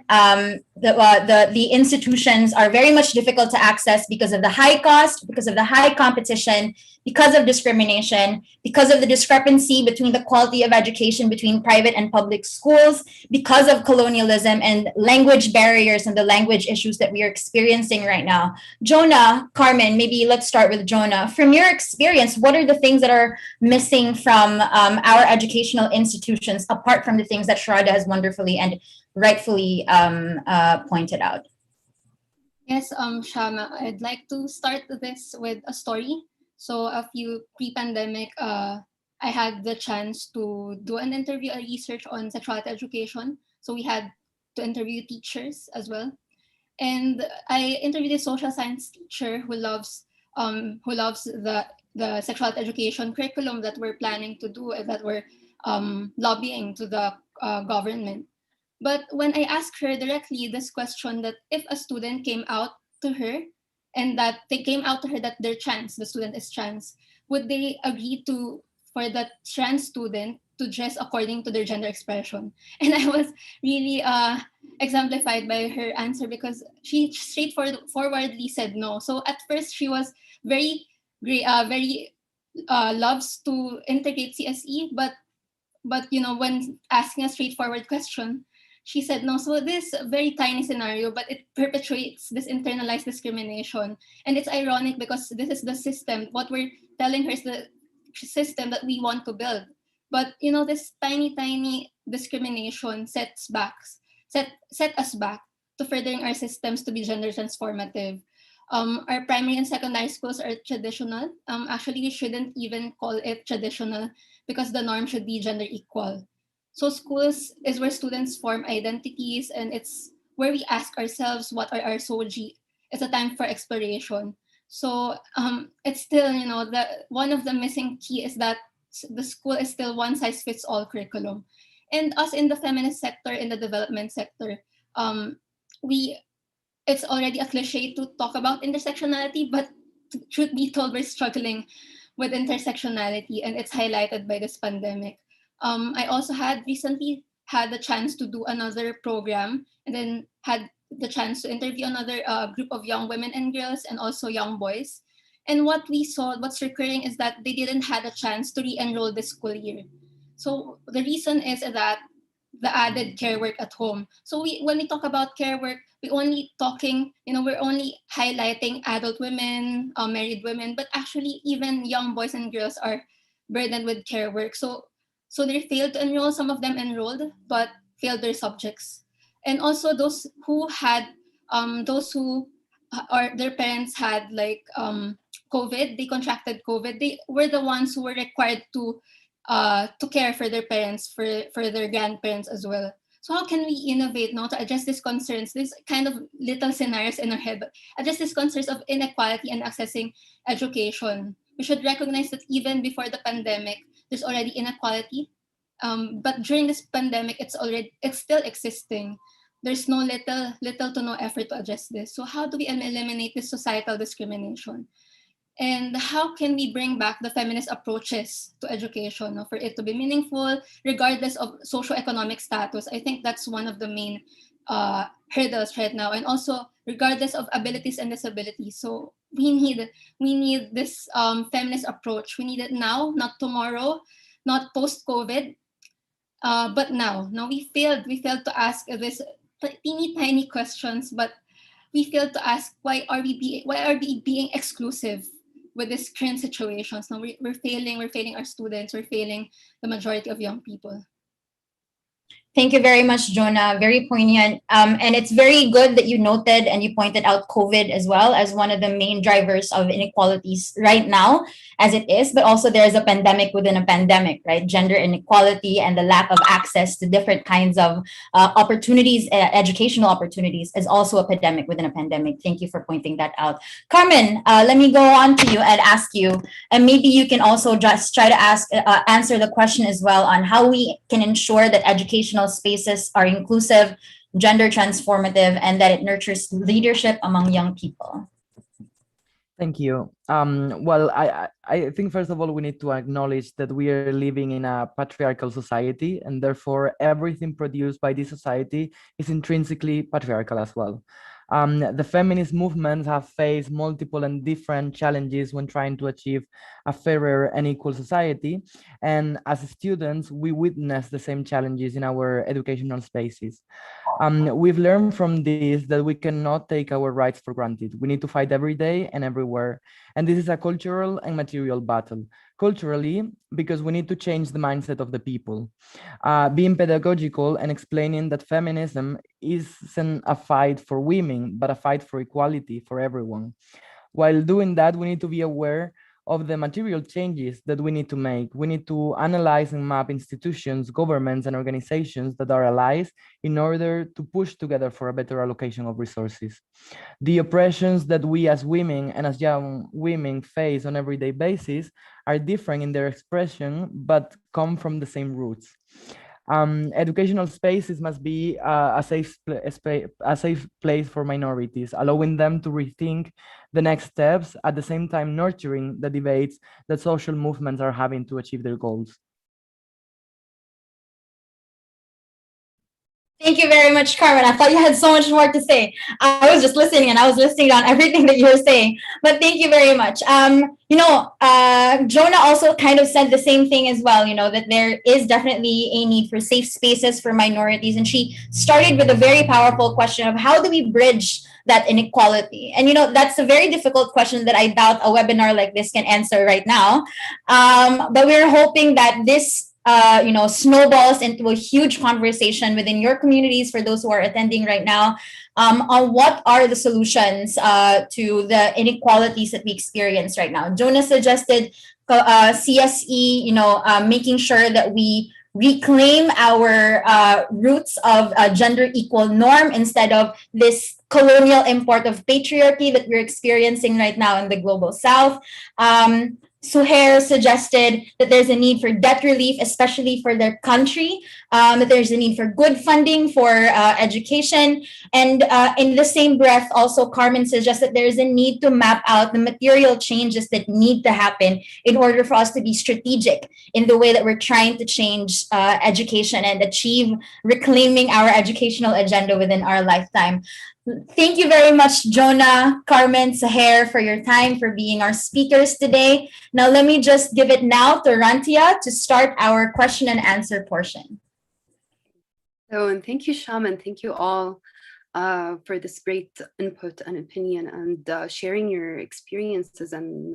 the institutions are very much difficult to access because of the high cost, because of the high competition, because of discrimination, because of the discrepancy between the quality of education between private and public schools, because of colonialism and language barriers and the language issues that we are experiencing right now. Jonah, Carmen, maybe let's start with Jonah. From your experience, what are the things that are missing from our educational institutions, apart from the things that Shraddha has wonderfully and rightfully pointed out? Yes, Shama, I'd like to start this with a story. So a few pre-pandemic, I had the chance to do an interview, a research on sexuality education. So we had to interview teachers as well. And I interviewed a social science teacher who loves who loves the sexual health education curriculum that we're planning to do and that we're lobbying to the government. But when I asked her directly this question, that if a student came out to her and that they came out to her that they're trans, the student is trans, would they agree to for that trans student to dress according to their gender expression? And I was really exemplified by her answer because she straightforwardly said no. So at first she was very very loves to integrate CSE, but when asking a straightforward question, she said no. So this very tiny scenario, but it perpetuates this internalized discrimination. And it's ironic because this is the system. What we're telling her is the system that we want to build. But this tiny discrimination set us back to furthering our systems to be gender transformative. Our primary and secondary schools are traditional. Actually, we shouldn't even call it traditional because the norm should be gender equal. So schools is where students form identities, and it's where we ask ourselves what are our soji. It's a time for exploration. So it's still, one of the missing key is that the school is still one size fits all curriculum. And us in the feminist sector, in the development sector, we it's already a cliche to talk about intersectionality, but truth be told, we're struggling with intersectionality, and it's highlighted by this pandemic. I also recently had the chance to do another program, and then had the chance to interview another group of young women and girls, and also young boys. And what we saw, what's recurring, is that they didn't had a chance to re-enroll this school year. So the reason is that the added care work at home. So when we talk about care work, we're only highlighting adult women, married women, but actually even young boys and girls are burdened with care work. So they failed to enroll. Some of them enrolled, but failed their subjects. And also those who or their parents had COVID, they contracted COVID. They were the ones who were required to care for their parents, for their grandparents as well. So how can we innovate now to address these concerns, these kind of little scenarios in our head, but address these concerns of inequality and accessing education? We should recognize that even before the pandemic, there's already inequality. But during this pandemic, it's still existing. There's no little to no effort to address this. So how do we eliminate this societal discrimination? And how can we bring back the feminist approaches to education, for it to be meaningful, regardless of socioeconomic status? I think that's one of the main hurdles right now, and also regardless of abilities and disabilities. So we need this feminist approach. We need it now, not tomorrow, not post-COVID, but now. Now we failed to ask this tiny questions, but we failed to ask why are we being exclusive with this current situations. Now we're failing our students, we're failing the majority of young people. Thank you very much, Jonah. Very poignant. And it's very good that you noted and you pointed out COVID as well as one of the main drivers of inequalities right now, as it is, but also there's a pandemic within a pandemic, right? Gender inequality and the lack of access to different kinds of opportunities, educational opportunities, is also a pandemic within a pandemic. Thank you for pointing that out. Carmen, let me go on to you and ask you, and maybe you can also just try to answer the question as well on how we can ensure that educational spaces are inclusive, gender transformative, and that it nurtures leadership among young people. Thank you. Well, I think first of all, we need to acknowledge that we are living in a patriarchal society, and therefore everything produced by this society is intrinsically patriarchal as well. The feminist movements have faced multiple and different challenges when trying to achieve a fairer and equal society. And as students, we witness the same challenges in our educational spaces. We've learned from this that we cannot take our rights for granted. We need to fight every day and everywhere. And this is a cultural and material battle. Culturally, because we need to change the mindset of the people. Being pedagogical and explaining that feminism isn't a fight for women, but a fight for equality for everyone. While doing that, we need to be aware of the material changes that we need to make. We need to analyze and map institutions, governments, and organizations that are allies in order to push together for a better allocation of resources. The oppressions that we as women and as young women face on everyday basis are different in their expression, but come from the same roots. Educational spaces must be a safe place for minorities, allowing them to rethink the next steps, at the same time nurturing the debates that social movements are having to achieve their goals. Thank you very much, Carmen. I thought you had so much more to say. I was just listening and I was listening on everything that you were saying. But thank you very much. Jonah also kind of said the same thing as well, that there is definitely a need for safe spaces for minorities. And she started with a very powerful question of how do we bridge that inequality? And, that's a very difficult question that I doubt a webinar like this can answer right now. But we're hoping that this snowballs into a huge conversation within your communities for those who are attending right now on what are the solutions to the inequalities that we experience right now. Jonah suggested CSE, making sure that we reclaim our roots of gender equal norm instead of this colonial import of patriarchy that we're experiencing right now in the global South. Suhair suggested that there's a need for debt relief, especially for their country, that there's a need for good funding for education. And in the same breath, also Carmen suggests that there's a need to map out the material changes that need to happen in order for us to be strategic in the way that we're trying to change education and achieve reclaiming our educational agenda within our lifetime. Thank you very much, Jonah, Carmen, Suhair, for your time, for being our speakers today. Now, let me just give it now to Rantia to start our question and answer portion. So, and thank you, Shaman. Thank you all for this great input and opinion and sharing your experiences and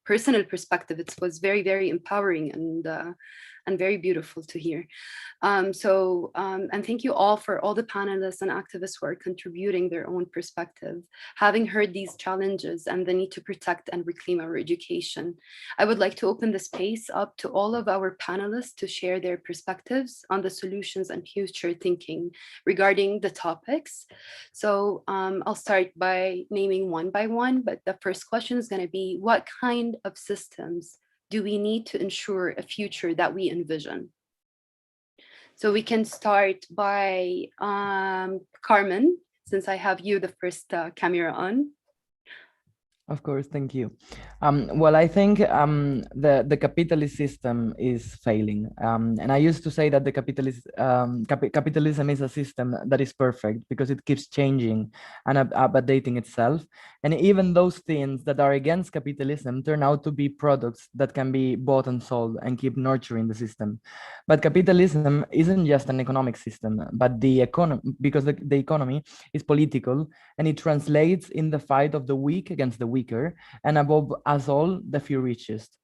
personal perspective. It was very, very empowering and very beautiful to hear. And thank you all for all the panelists and activists who are contributing their own perspective. Having heard these challenges and the need to protect and reclaim our education, I would like to open the space up to all of our panelists to share their perspectives on the solutions and future thinking regarding the topics. So I'll start by naming one by one, but the first question is going to be, what kind of systems do we need to ensure a future that we envision? So we can start by Carmen, since I have you the first camera on. Of course, thank you. Well, I think the capitalist system is failing. And I used to say that the capitalism is a system that is perfect because it keeps changing and updating itself. And even those things that are against capitalism turn out to be products that can be bought and sold and keep nurturing the system. But capitalism isn't just an economic system, but the economy, because the economy is political and it translates in the fight of the weak against the weaker, and above us all, the few richest.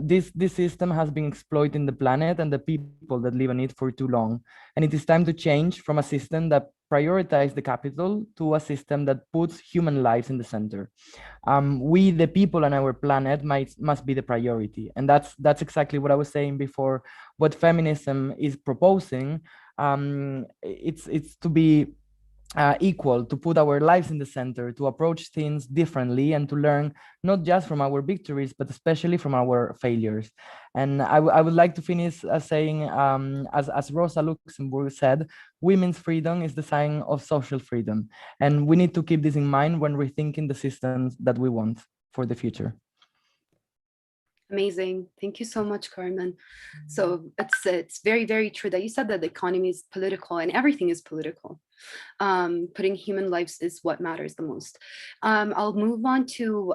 This system has been exploiting the planet and the people that live in it for too long, and it is time to change from a system that prioritizes the capital to a system that puts human lives in the center. We, the people on our planet, must be the priority, and that's exactly what I was saying before. What feminism is proposing, it's to be equal, to put our lives in the center, to approach things differently, and to learn not just from our victories, but especially from our failures. And I would like to finish saying, as Rosa Luxemburg said, women's freedom is the sign of social freedom. And we need to keep this in mind when rethinking the systems that we want for the future. Amazing. Thank you so much, Carmen. So it's very, very true that you said that the economy is political and everything is political. Putting human lives is what matters the most. I'll move on to,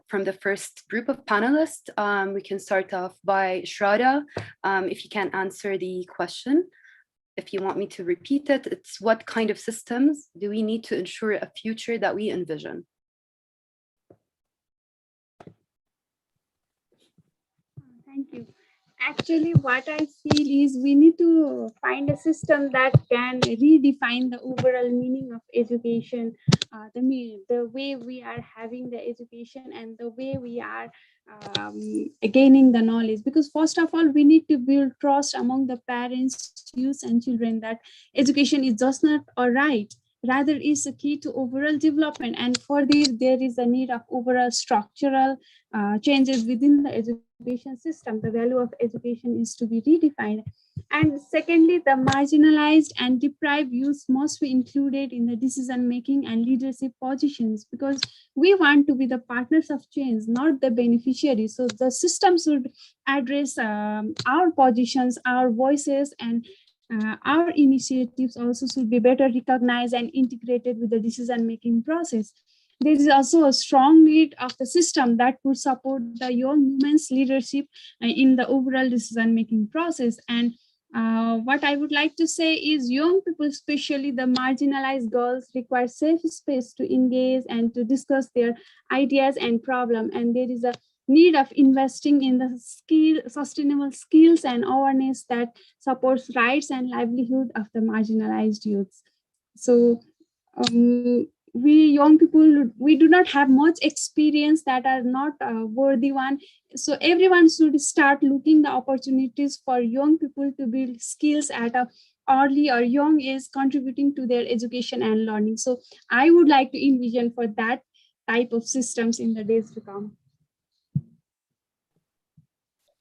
from the first group of panelists, we can start off by Shraddha. If you can answer the question. If you want me to repeat it, it's what kind of systems do we need to ensure a future that we envision? Thank you. Actually, what I feel is we need to find a system that can redefine the overall meaning of education the way we are having the education and the way we are gaining the knowledge. Because first of all, we need to build trust among the parents, youth, and children that education is just not a right, rather is a key to overall development. And for this, there is a need of overall structural changes within the education system. The value of education is to be redefined. And secondly, the marginalized and deprived youth must be included in the decision making and leadership positions, because we want to be the partners of change, not the beneficiaries. So the system should address our positions, our voices, and our initiatives also should be better recognized and integrated with the decision making process. There is also a strong need of the system that would support the young women's leadership in the overall decision making process. And what I would like to say is young people, especially the marginalized girls, require safe space to engage and to discuss their ideas and problem. And there is a need of investing in the sustainable skills and awareness that supports rights and livelihood of the marginalized youths. So we young people, we do not have much experience that are not worthy one. So everyone should start looking the opportunities for young people to build skills at a early or young age, contributing to their education and learning. So I would like to envision for that type of systems in the days to come.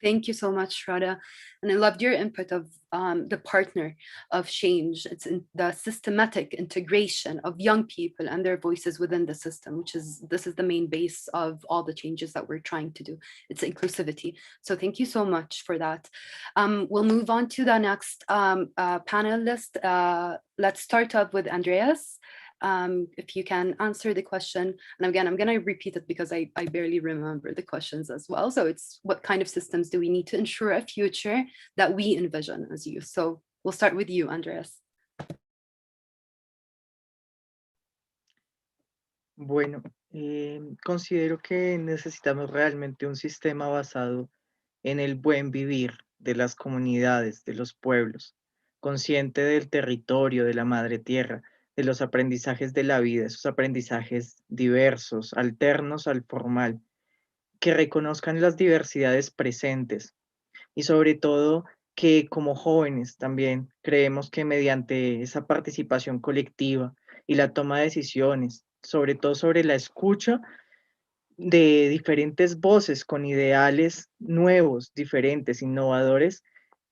Thank you so much, Radha. And I loved your input of the partner of change. It's in the systematic integration of young people and their voices within the system, this is the main base of all the changes that we're trying to do. It's inclusivity. So thank you so much for that. We'll move on to the next panelist. Let's start up with Andreas. If you can answer the question. And again, I'm going to repeat it because I barely remember the questions as well. So it's what kind of systems do we need to ensure a future that we envision as youth? So we'll start with you, Andreas. Bueno, considero que necesitamos realmente un sistema basado en el buen vivir de las comunidades, de los pueblos, consciente del territorio, de la madre tierra, de los aprendizajes de la vida, esos aprendizajes diversos, alternos al formal, que reconozcan las diversidades presentes y sobre todo que como jóvenes también creemos que mediante esa participación colectiva y la toma de decisiones, sobre todo sobre la escucha de diferentes voces con ideales nuevos, diferentes, innovadores,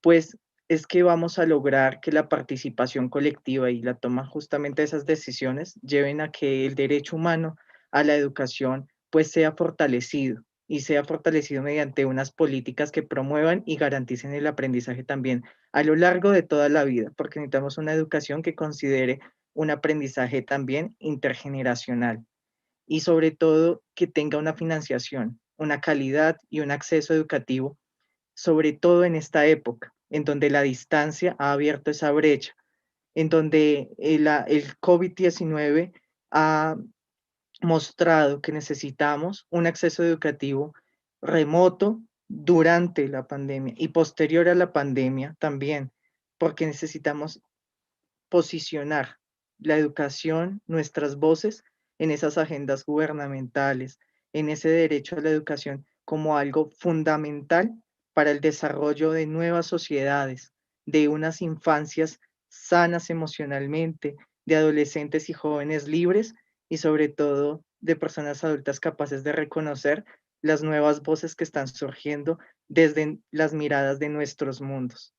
pues es que vamos a lograr que la participación colectiva y la toma justamente de esas decisiones lleven a que el derecho humano a la educación pues sea fortalecido y sea fortalecido mediante unas políticas que promuevan y garanticen el aprendizaje también a lo largo de toda la vida, porque necesitamos una educación que considere un aprendizaje también intergeneracional y sobre todo que tenga una financiación, una calidad y un acceso educativo, sobre todo en esta época, en donde la distancia ha abierto esa brecha, en donde el COVID-19 ha mostrado que necesitamos un acceso educativo remoto durante la pandemia y posterior a la pandemia también, porque necesitamos posicionar la educación, nuestras voces en esas agendas gubernamentales, en ese derecho a la educación como algo fundamental para el desarrollo de nuevas sociedades, de unas infancias sanas emocionalmente, de adolescentes y jóvenes libres y sobre todo de personas adultas capaces de reconocer las nuevas voces que están surgiendo desde las miradas de nuestros mundos.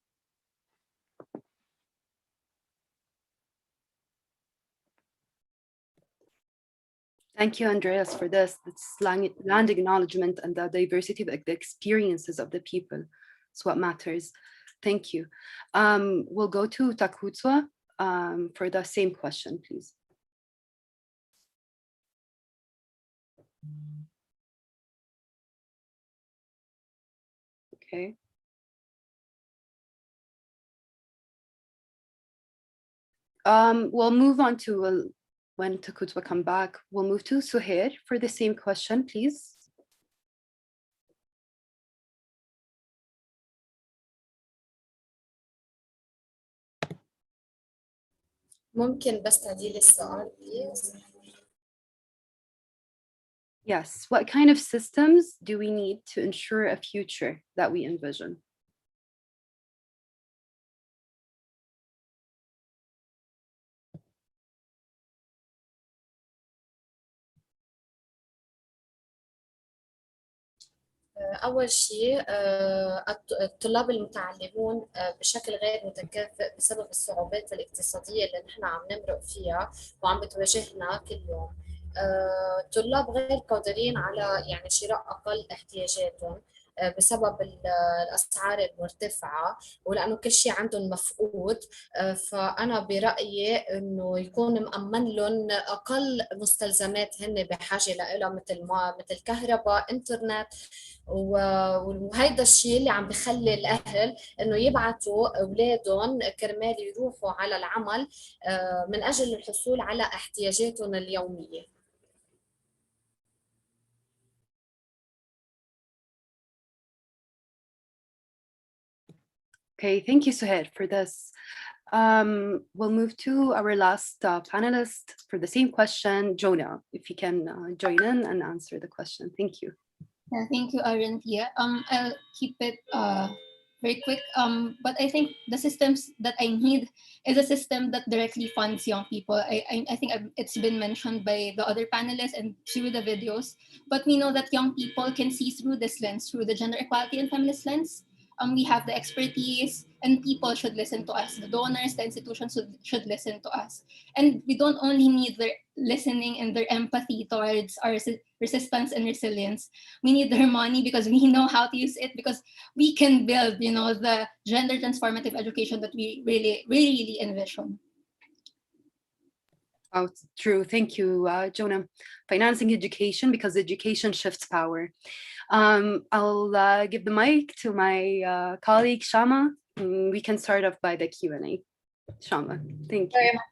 Thank you, Andreas, for this. It's land acknowledgement and the diversity of the experiences of the people. It's what matters. Thank you. We'll go to Takutsua for the same question, please. Okay. We'll move on to when Takutsua come back. We'll move to Suhair for the same question, please. ممكن بس تعديل السؤال بليز؟ Yes, what kind of systems do we need to ensure a future that we envision? أول شيء الطلاب المتعلمون بشكل غير متكافئ بسبب الصعوبات الاقتصادية اللي نحن عم نمرق فيها وعم بتواجهنا كل يوم. الطلاب غير قادرين على يعني شراء أقل احتياجاتهم بسبب الأسعار المرتفعة ولأنه كل شيء عندهم مفقود. فأنا برأيي إنه يكون مأمن لهم أقل مستلزمات هن بحاجة لها مثل كهرباء، إنترنت، وهيدا الشيء اللي عم بخلي الاهل انه يبعثوا اولادهم كرمال يروحوا على العمل من اجل الحصول على احتياجاتهم اليوميه. Okay, thank you, Suhair, for this. We'll move to our last panelist for the same question, Jonah, if you can join in and answer the question. Thank you. Yeah, thank you, Arantia. I'll keep it very quick. But I think the systems that I need is a system that directly funds young people. I think it's been mentioned by the other panelists and through the videos. But we know that young people can see through this lens, through the gender equality and feminist lens. We have the expertise, and people should listen to us. The donors, the institutions should listen to us. And we don't only need their listening and their empathy towards our resistance and resilience. We need their money because we know how to use it, because we can build, the gender transformative education that we really envision. Oh, true. Thank you, Jonah. Financing education, because education shifts power. I'll give the mic to my colleague, Shama. We can start off by the Q&A. Shama, thank you. Very much,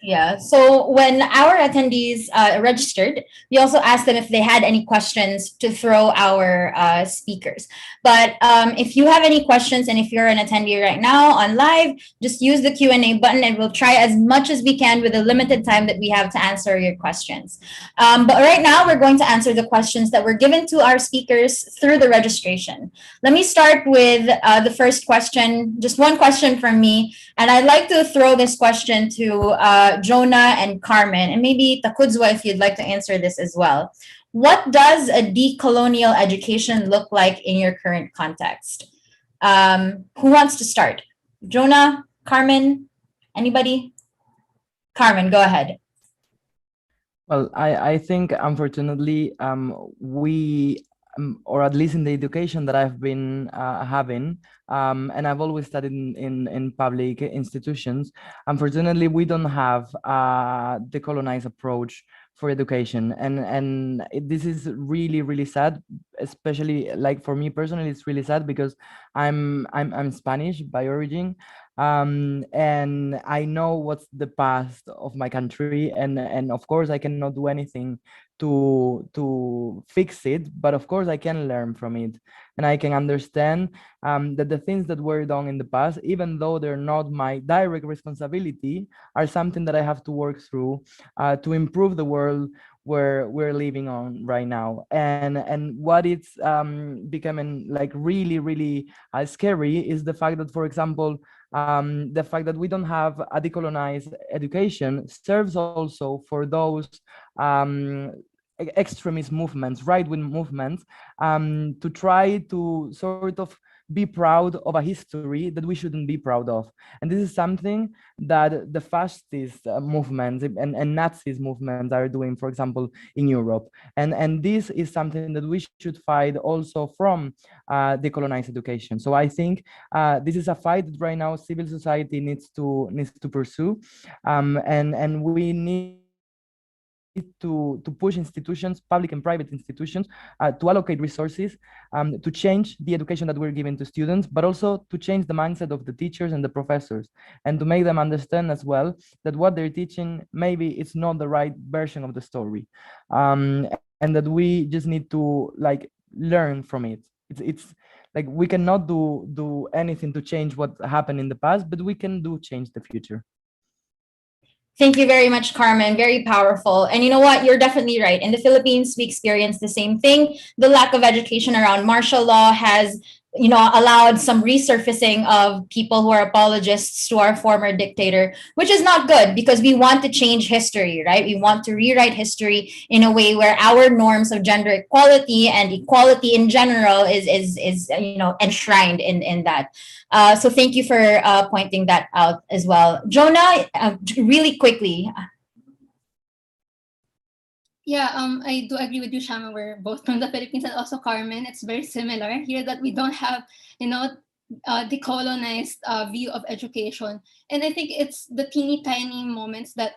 yeah. So when our attendees registered, we also asked them if they had any questions to throw our speakers. But if you have any questions and if you're an attendee right now on live, just use the Q&A button and we'll try as much as we can with the limited time that we have to answer your questions. But right now, we're going to answer the questions that were given to our speakers through the registration. Let me start with the first question, just one question from me. And I'd like to throw this question to Jonah and Carmen, and maybe Takudzwa if you'd like to answer this as well. What does a decolonial education look like in your current context? Who wants to start? Jonah, Carmen, anybody? Carmen, go ahead. Well, I think, unfortunately, we, or at least in the education that I've been having, and I've always studied in public institutions, unfortunately, we don't have a decolonized approach for education. And this is really sad, especially like for me personally, it's really sad because I'm Spanish by origin. And I know what's the past of my country, and of course I cannot do anything to fix it, but of course I can learn from it, and I can understand that the things that were done in the past, even though they're not my direct responsibility, are something that I have to work through to improve the world where we're living on right now. And what it's becoming like really scary is the fact that, for example, the fact that we don't have a decolonized education serves also for those extremist movements, right-wing movements, to try to sort of be proud of a history that we shouldn't be proud of. And this is something that the fascist movements and Nazis movements are doing, for example, in Europe. And this is something that we should fight also from decolonized education. So I think this is a fight that right now civil society needs to pursue, and we need to push institutions, public and private institutions, to allocate resources, to change the education that we're giving to students, but also to change the mindset of the teachers and the professors, and to make them understand as well that what they're teaching, maybe it's not the right version of the story, and that we just need to like learn from it. It's like we cannot do anything to change what happened in the past, but we can change the future. Thank you very much, Carmen. Very powerful. And you know what? You're definitely right. In the Philippines, we experience the same thing. The lack of education around martial law has, allowed some resurfacing of people who are apologists to our former dictator, which is not good because we want to change history, right? We want to rewrite history in a way where our norms of gender equality and equality in general is enshrined in that. So thank you for pointing that out as well. Jonah, really quickly. Yeah, I do agree with you, Shama. We're both from the Philippines, and also Carmen. It's very similar here that we don't have, decolonized view of education. And I think it's the teeny tiny moments that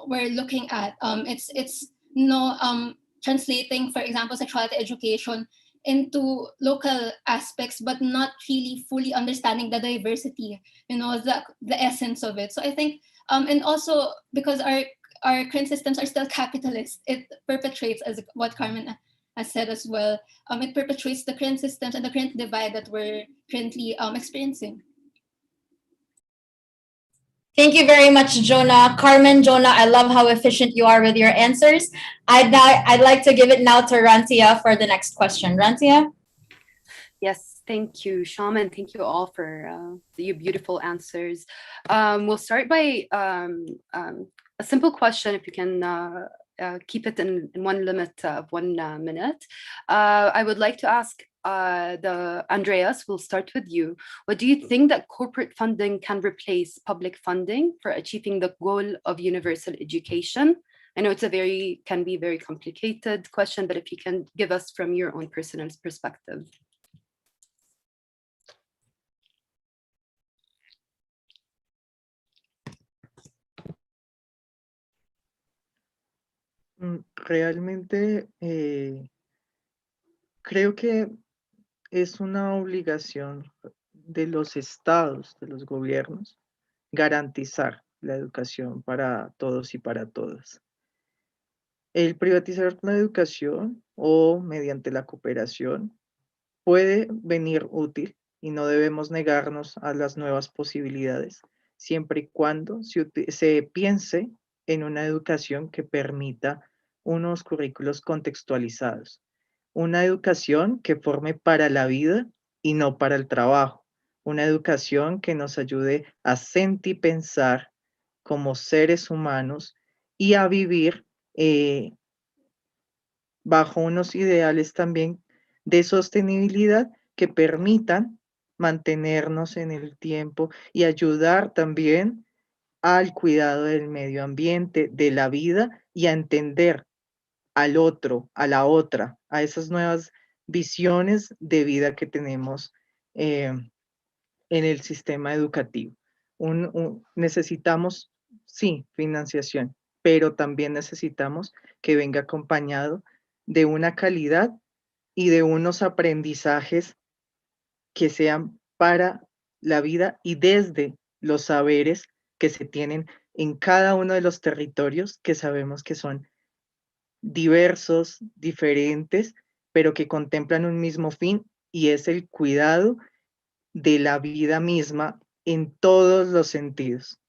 we're looking at. It's translating, for example, sexuality education into local aspects, but not really fully understanding the diversity, the essence of it. So I think, and also because our current systems are still capitalist, it perpetrates, as what Carmen has said as well, it perpetrates the current systems and the current divide that we're currently experiencing. Thank you very much, Jonah. Carmen, Jonah, I love how efficient you are with your answers. I'd like to give it now to Rantia for the next question. Rantia? Yes, thank you, Shama, and thank you all for your beautiful answers. We'll start by a simple question, if you can keep it in one limit of 1 minute. I would like to ask Andreas, we'll start with you. What do you think that corporate funding can replace public funding for achieving the goal of universal education? I know it's can be a very complicated question, but if you can give us from your own personal perspective. Realmente creo que es una obligación de los estados, de los gobiernos, garantizar la educación para todos y para todas. El privatizar la educación o mediante la cooperación puede venir útil y no debemos negarnos a las nuevas posibilidades, siempre y cuando se piense en una educación que permita unos currículos contextualizados, una educación que forme para la vida y no para el trabajo, una educación que nos ayude a sentipensar como seres humanos y a vivir bajo unos ideales también de sostenibilidad que permitan mantenernos en el tiempo y ayudar también al cuidado del medio ambiente, de la vida y a entender al otro, a la otra, a esas nuevas visiones de vida que tenemos en el sistema educativo. Necesitamos, sí, financiación, pero también necesitamos que venga acompañado de una calidad y de unos aprendizajes que sean para la vida y desde los saberes que se tienen en cada uno de los territorios que sabemos que son diversos, diferentes, pero que contemplan un mismo fin y es el cuidado de la vida misma en todos los sentidos.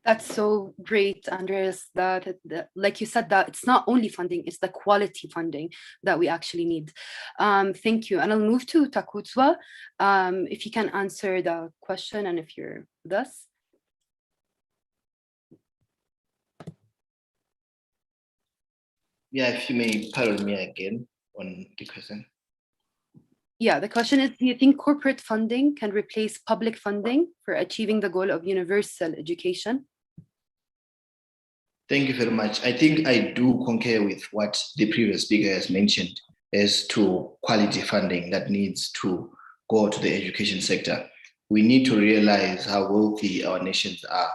That's so great, Andreas, that like you said, that it's not only funding, it's the quality funding that we actually need. Thank you. And I'll move to Takutswa, if you can answer the question and if you're with us. Yeah, if you may pardon me again on the question. Yeah, the question is, do you think corporate funding can replace public funding for achieving the goal of universal education? Thank you very much. I think I do concur with what the previous speaker has mentioned as to quality funding that needs to go to the education sector. We need to realize how wealthy our nations are.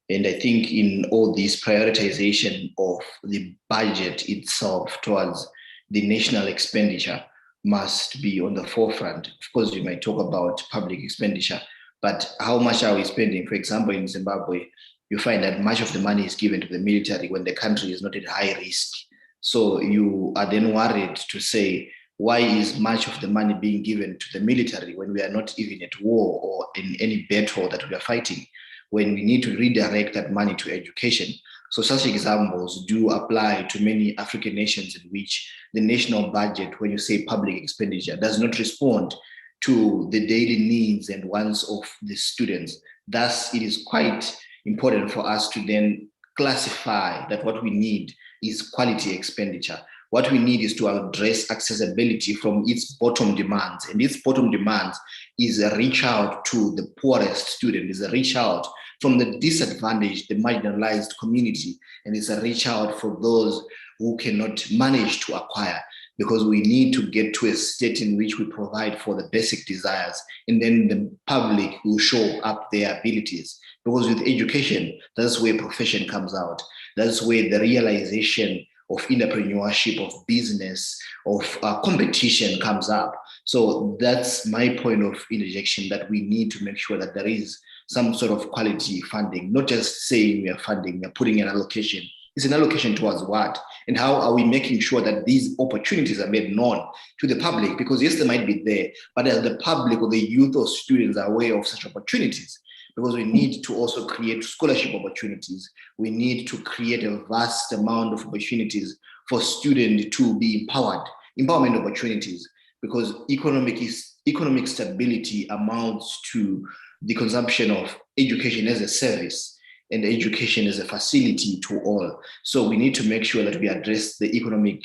And I think in all this prioritization of the budget itself towards the national expenditure must be on the forefront. Of course, we might talk about public expenditure, but how much are we spending? For example, in Zimbabwe, you find that much of the money is given to the military when the country is not at high risk. So you are then worried to say, why is much of the money being given to the military when we are not even at war or in any battle that we are fighting, when we need to redirect that money to education? So such examples do apply to many African nations in which the national budget, when you say public expenditure, does not respond to the daily needs and wants of the students. Thus, it is quite important for us to then classify that what we need is quality expenditure. What we need is to address accessibility from its bottom demands. And its bottom demands is a reach out to the poorest student, is a reach out from the disadvantaged, the marginalized community, and it's a reach out for those who cannot manage to acquire, because we need to get to a state in which we provide for the basic desires, and then the public will show up their abilities. Because with education, that's where profession comes out. That's where the realization of entrepreneurship, of business, of competition comes up. So that's my point of interjection, that we need to make sure that there is some sort of quality funding, not just saying we are funding, we are putting an allocation. It's an allocation towards what? And how are we making sure that these opportunities are made known to the public? Because yes, they might be there, but the public or the youth or students are aware of such opportunities. Because we need to also create scholarship opportunities. We need to create a vast amount of opportunities for students to be empowered, empowerment opportunities, because economic stability amounts to the consumption of education as a service and education as a facility to all. So we need to make sure that we address the economic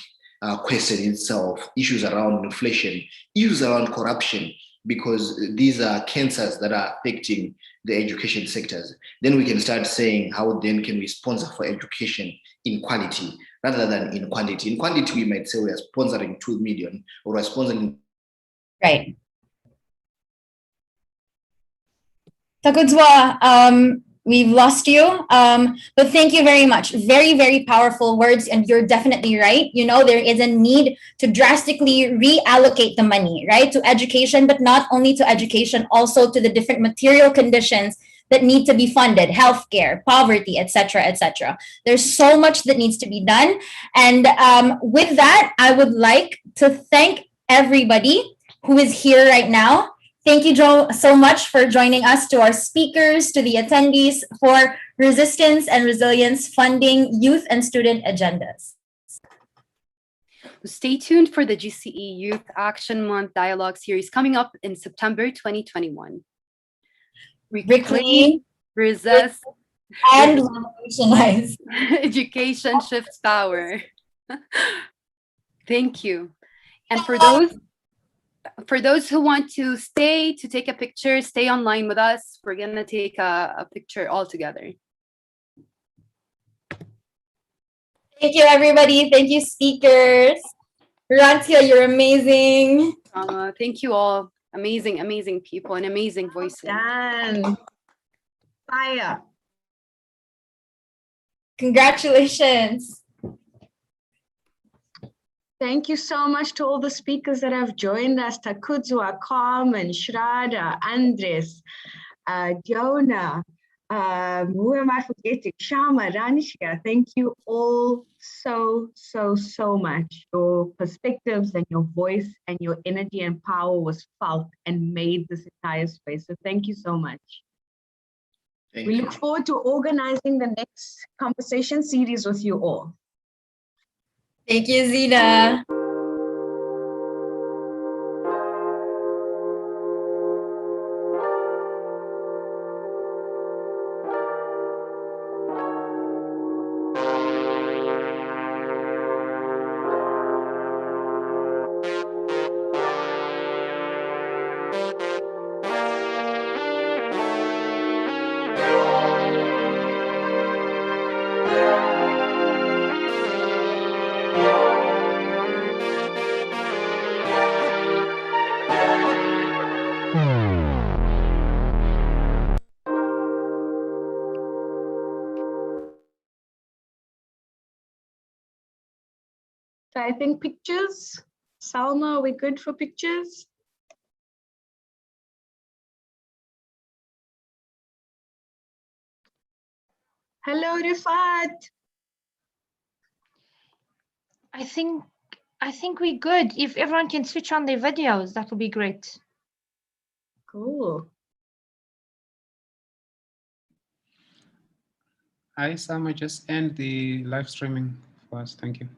question itself, issues around inflation, issues around corruption, because these are cancers that are affecting the education sectors. Then we can start saying, how then can we sponsor for education in quality rather than in quantity? In quantity, we might say we are sponsoring 2 million or we're sponsoring. Right. Takudzwa, we've lost you, but thank you very much. Very, very powerful words, and you're definitely right. You know, there is a need to drastically reallocate the money, right, to education, but not only to education, also to the different material conditions that need to be funded, healthcare, poverty, etc., etc. There's so much that needs to be done. And with that, I would like to thank everybody who is here right now. Thank you, Joe, so much for joining us, to our speakers, to the attendees for Resistance and Resilience Funding Youth and Student Agendas. Stay tuned for the GCE Youth Action Month Dialogue Series coming up in September 2021. Reclaim, resist, and revolutionize. Education shifts power. Thank you. And for those who want to stay to take a picture, stay online with us. We're going to take a picture all together. Thank you, everybody. Thank you, speakers. Rantia, you're amazing. Thank you all. Amazing, amazing people and amazing voices. Done. Fire. Congratulations. Thank you so much to all the speakers that have joined us: Takudzwa, Carmen, Shraddha, Andres, Jonah, who am I forgetting? Shama, Ranishka. Thank you all so much. Your perspectives and your voice and your energy and power was felt and made this entire space. So thank you so much. We look forward to organizing the next conversation series with you all. Thank you, Zina. So I think pictures. Salma, are we good for pictures? Hello, Rifat. I think I think we're good. If everyone can switch on their videos, that would be great. Cool. Hi, Sam. I just end the live streaming for us. Thank you.